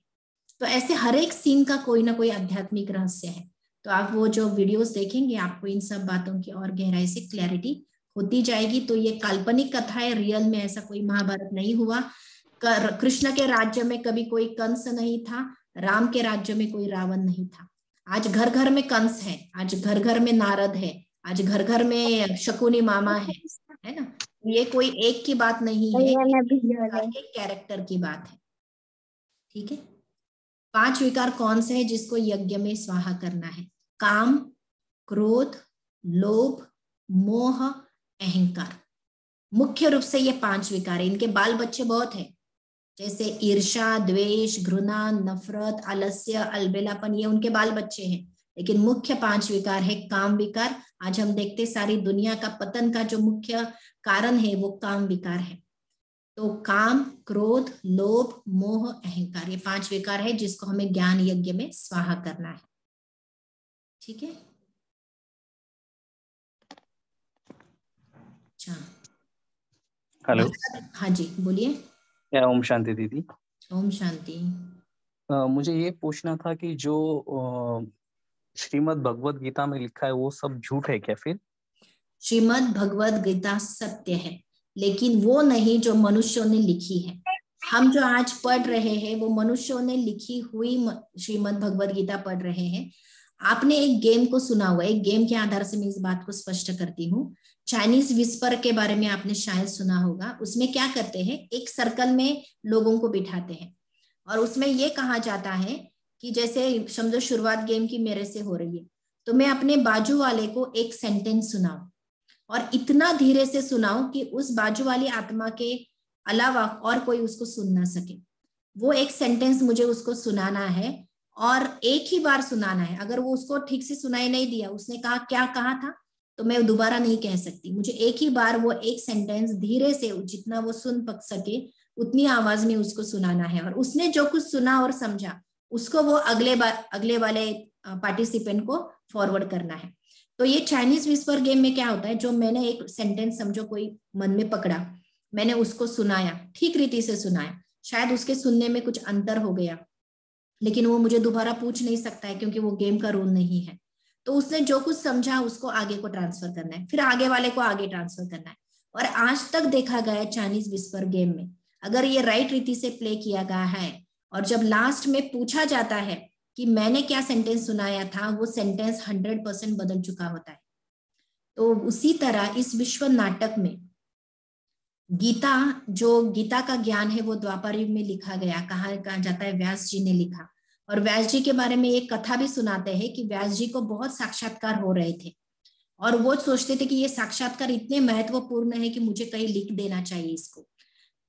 तो ऐसे हर एक सीन का कोई ना कोई आध्यात्मिक रहस्य है। तो आप वो जो वीडियोस देखेंगे आपको इन सब बातों की और गहराई से क्लैरिटी होती जाएगी। तो ये काल्पनिक कथा है, रियल में ऐसा कोई महाभारत नहीं हुआ। कृष्ण के राज्य में कभी कोई कंस नहीं था, राम के राज्य में कोई रावण नहीं था। आज घर घर में कंस है, आज घर घर में नारद है, आज घर घर में शकुनी मामा है ना। ये कोई एक की बात नहीं है, ये कैरेक्टर की बात है। ठीक है, 5 विकार कौन से हैं जिसको यज्ञ में स्वाहा करना है? काम, क्रोध, लोभ, मोह, अहंकार। मुख्य रूप से ये 5 विकार है। इनके बाल बच्चे बहुत हैं, जैसे ईर्ष्या, द्वेष, घृणा, नफरत, आलस्य, अलबेलापन, ये उनके बाल बच्चे हैं। लेकिन मुख्य 5 विकार है काम विकार। आज हम देखते सारी दुनिया का पतन का जो मुख्य कारण है वो काम विकार है। तो काम, क्रोध, लोभ, मोह, अहंकार, ये 5 विकार है जिसको हमें ज्ञान यज्ञ में स्वाहा करना है। ठीक है, अच्छा, हेलो। हाँ जी बोलिए। ओम शांति दीदी। ओम शांति। मुझे ये पूछना था कि जो श्रीमद् भगवद गीता में लिखा है वो सब झूठ है क्या? फिर श्रीमद् भगवद गीता सत्य है, लेकिन वो नहीं जो मनुष्यों ने लिखी है। हम जो आज पढ़ रहे हैं वो मनुष्यों ने लिखी हुई श्रीमद् भगवद गीता पढ़ रहे हैं। आपने एक गेम को सुना हुआ, एक गेम के आधार से मैं इस बात को स्पष्ट करती हूँ। चाइनीज विस्पर के बारे में आपने शायद सुना होगा। उसमें क्या करते हैं, एक सर्कल में लोगों को बिठाते हैं और उसमें ये कहा जाता है कि जैसे समझो शुरुआत गेम की मेरे से हो रही है, तो मैं अपने बाजू वाले को एक सेंटेंस सुनाऊं और इतना धीरे से सुनाऊं कि उस बाजू वाली आत्मा के अलावा और कोई उसको सुन ना सके। वो एक सेंटेंस मुझे उसको सुनाना है और एक ही बार सुनाना है। अगर वो उसको ठीक से सुनाई नहीं दिया, उसने कहा क्या कहा था, तो मैं दोबारा नहीं कह सकती। मुझे एक ही बार वो एक सेंटेंस धीरे से, जितना वो सुन पक सके उतनी आवाज में उसको सुनाना है। और उसने जो कुछ सुना और समझा उसको वो अगले वाले पार्टिसिपेंट को फॉरवर्ड करना है। तो ये चाइनीज विस्पर गेम में क्या होता है, जो मैंने एक सेंटेंस समझो कोई मन में पकड़ा, मैंने उसको सुनाया, ठीक रीति से सुनाया, शायद उसके सुनने में कुछ अंतर हो गया, लेकिन वो मुझे दोबारा पूछ नहीं सकता है क्योंकि वो गेम का रूल नहीं है। तो उसने जो कुछ समझा उसको आगे को ट्रांसफर करना है, फिर आगे वाले को आगे ट्रांसफर करना है। और आज तक देखा गया चाइनीज विस्पर गेम में अगर ये राइट रीति से प्ले किया गया है और जब लास्ट में पूछा जाता है कि मैंने क्या सेंटेंस सुनाया था, वो सेंटेंस 100% बदल चुका होता है। तो उसी तरह इस विश्व नाटक में गीता, जो गीता का ज्ञान है वो द्वापर युग में लिखा गया। कहा जाता है व्यास जी ने लिखा। और व्यास जी के बारे में एक कथा भी सुनाते हैं कि व्यास जी को बहुत साक्षात्कार हो रहे थे और वो सोचते थे कि ये साक्षात्कार इतने महत्वपूर्ण है कि मुझे कहीं लिख देना चाहिए इसको।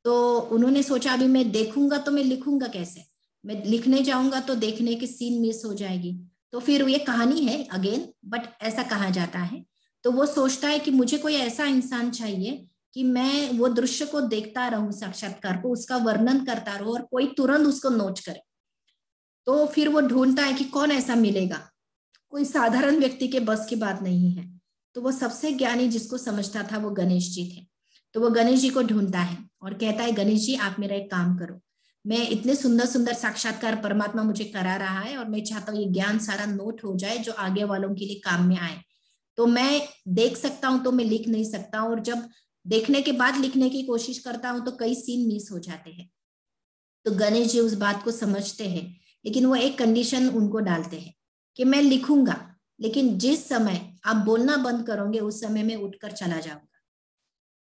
तो उन्होंने सोचा अभी मैं देखूंगा तो मैं लिखूंगा कैसे, मैं लिखने जाऊंगा तो देखने की सीन मिस हो जाएगी। तो फिर ये कहानी है अगेन, बट ऐसा कहा जाता है। तो वो सोचता है कि मुझे कोई ऐसा इंसान चाहिए कि मैं वो दृश्य को देखता रहूं, साक्षात्कार को, उसका वर्णन करता रहूं और कोई तुरंत उसको नोट करे। तो फिर वो ढूंढता है कि कौन ऐसा मिलेगा, कोई साधारण व्यक्ति के बस की बात नहीं है। तो वो सबसे ज्ञानी जिसको समझता था वो गणेश जी थे। तो वो गणेश जी को ढूंढता है और कहता है गणेश जी आप मेरा एक काम करो, मैं इतने सुंदर सुंदर साक्षात्कार परमात्मा मुझे करा रहा है और मैं चाहता हूँ ये ज्ञान सारा नोट हो जाए जो आगे वालों के लिए काम में आए। तो मैं देख सकता हूँ तो मैं लिख नहीं सकता हूँ, और जब देखने के बाद लिखने की कोशिश करता हूं तो कई सीन मिस हो जाते हैं। तो गणेश जी उस बात को समझते हैं, लेकिन वो एक कंडीशन उनको डालते हैं कि मैं लिखूंगा, लेकिन जिस समय आप बोलना बंद करोगे उस समय मैं उठकर चला जाऊंगा।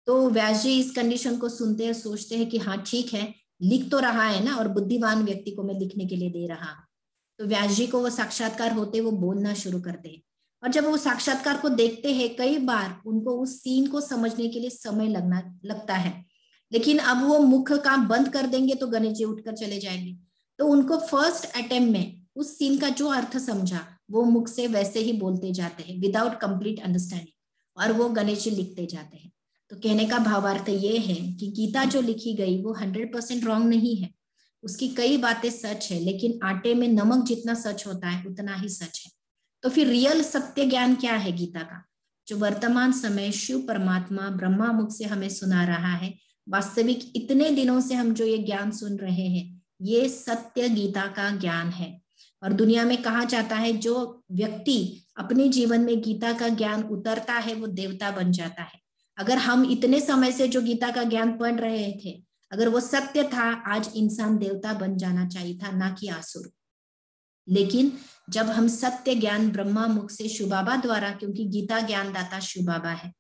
तो व्यास जी इस कंडीशन को सुनते हैं, सोचते हैं कि हाँ ठीक है, लिख तो रहा है ना और बुद्धिमान व्यक्ति को मैं लिखने के लिए दे रहा हूं। तो व्यास जी को वो साक्षात्कार होते वो बोलना शुरू करते हैं और जब वो साक्षात्कार को देखते हैं कई बार उनको उस सीन को समझने के लिए समय लगता है, लेकिन अब वो मुख काम बंद कर देंगे तो गणेश जी उठकर चले जाएंगे। तो उनको फर्स्ट अटेम्प्ट में उस सीन का जो अर्थ समझा वो मुख से वैसे ही बोलते जाते हैं विदाउट कंप्लीट अंडरस्टैंडिंग, और वो गणेश जी लिखते जाते हैं। तो कहने का भावार्थ ये है कि गीता जो लिखी गई वो 100% रॉन्ग नहीं है, उसकी कई बातें सच है, लेकिन आटे में नमक जितना सच होता है उतना ही सच है। तो फिर रियल सत्य ज्ञान क्या है गीता का, जो वर्तमान समय शिव परमात्मा ब्रह्मा मुख से हमें सुना रहा है, वास्तविक इतने दिनों से हम जो ये ज्ञान सुन रहे हैं, ये सत्य गीता का ज्ञान है। और दुनिया में कहा जाता है जो व्यक्ति अपने जीवन में गीता का ज्ञान उतरता है वो देवता बन जाता है। अगर हम इतने समय से जो गीता का ज्ञान पढ़ रहे थे, अगर वो सत्य था, आज इंसान देवता बन जाना चाहिए था, ना कि आसुर। लेकिन जब हम सत्य ज्ञान ब्रह्मा मुख से शिव बाबा द्वारा, क्योंकि गीता ज्ञानदाता शिव बाबा है,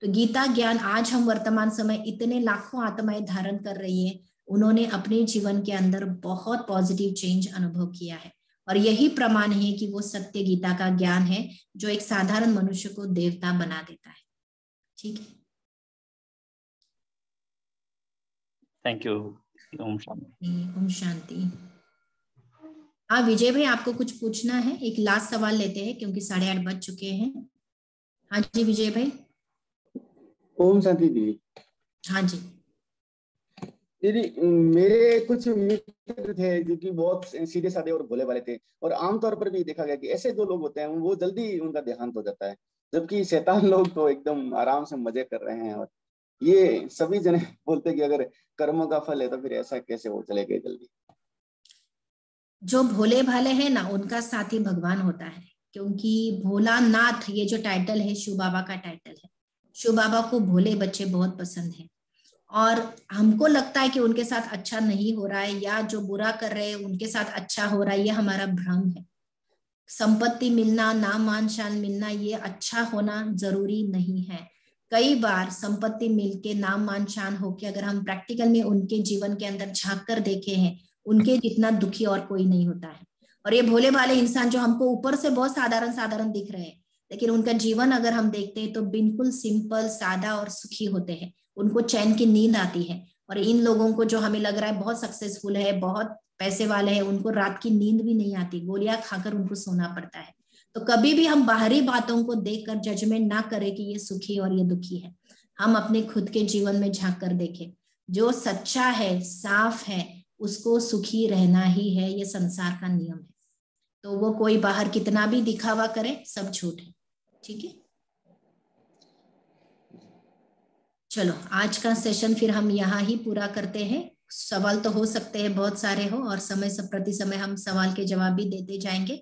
तो गीता ज्ञान आज हम वर्तमान समय इतने लाखों आत्माएं धारण कर रही है, उन्होंने अपने जीवन के अंदर बहुत पॉजिटिव चेंज अनुभव किया है। और यही प्रमाण है कि वो सत्य गीता का ज्ञान है जो एक साधारण मनुष्य को देवता बना देता है। ठीक है, थैंक यू। ओम शांति। ओम शांति। हाँ विजय भाई, आपको कुछ पूछना है? एक लास्ट सवाल लेते हैं क्योंकि 8:30 बज चुके हैं। हाँ जी विजय भाई। ओम शांति दीदी। हाँ जी दीदी, मेरे कुछ मित्र थे जो कि बहुत सीधे साधे और भोले वाले थे, और आमतौर पर भी देखा गया कि ऐसे जो लोग होते हैं वो जल्दी उनका देहांत हो जाता है, जबकि शैतान लोग तो एकदम आराम से मजे कर रहे हैं। और ये सभी जने बोलते हैं कि अगर कर्मों का फल है तो फिर ऐसा कैसे हो चलेगा जल्दी। जो भोले भाले हैं ना, उनका साथी भगवान होता है, क्योंकि भोलानाथ ये जो टाइटल है शिव बाबा का टाइटल है। शिव बाबा को भोले बच्चे बहुत पसंद है, और हमको लगता है कि उनके साथ अच्छा नहीं हो रहा है या जो बुरा कर रहे हैं उनके साथ अच्छा हो रहा है, ये हमारा भ्रम है। संपत्ति मिलना, नाम मान शान मिलना, ये अच्छा होना जरूरी नहीं है। कई बार संपत्ति मिलके, नाम मान शान होके, अगर हम प्रैक्टिकल में उनके जीवन के अंदर झांक कर देखे हैं, उनके जितना दुखी और कोई नहीं होता है। और ये भोले भाले इंसान जो हमको ऊपर से बहुत साधारण साधारण दिख रहे हैं, लेकिन उनका जीवन अगर हम देखते हैं तो बिल्कुल सिंपल, सादा और सुखी होते हैं। उनको चैन की नींद आती है। और इन लोगों को जो हमें लग रहा है बहुत सक्सेसफुल है, बहुत पैसे वाले हैं, उनको रात की नींद भी नहीं आती, गोलियां खाकर उनको सोना पड़ता है। तो कभी भी हम बाहरी बातों को देखकर जजमेंट ना करें कि ये सुखी और ये दुखी है। हम अपने खुद के जीवन में झांक कर देखें, जो सच्चा है, साफ है, उसको सुखी रहना ही है। ये संसार का नियम है। तो वो कोई बाहर कितना भी दिखावा करे, सब झूठ है। ठीक है, चलो आज का सेशन फिर हम यहाँ ही पूरा करते हैं। सवाल तो हो सकते हैं बहुत सारे हो, और समय से प्रति समय हम सवाल के जवाब भी देते जाएंगे।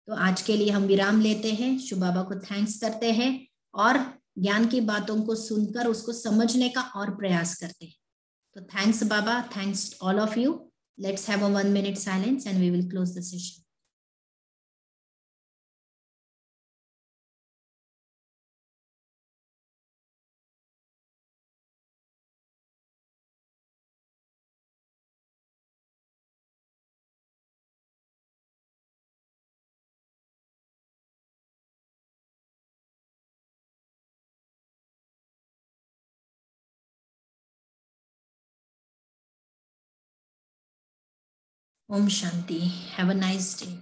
तो आज के लिए हम विराम लेते हैं, शिव बाबा को थैंक्स करते हैं, और ज्ञान की बातों को सुनकर उसको समझने का और प्रयास करते हैं। तो thanks Baba, thanks all of you. Let's have a 1 minute silence and we will close the session. Om Shanti. Have a nice day.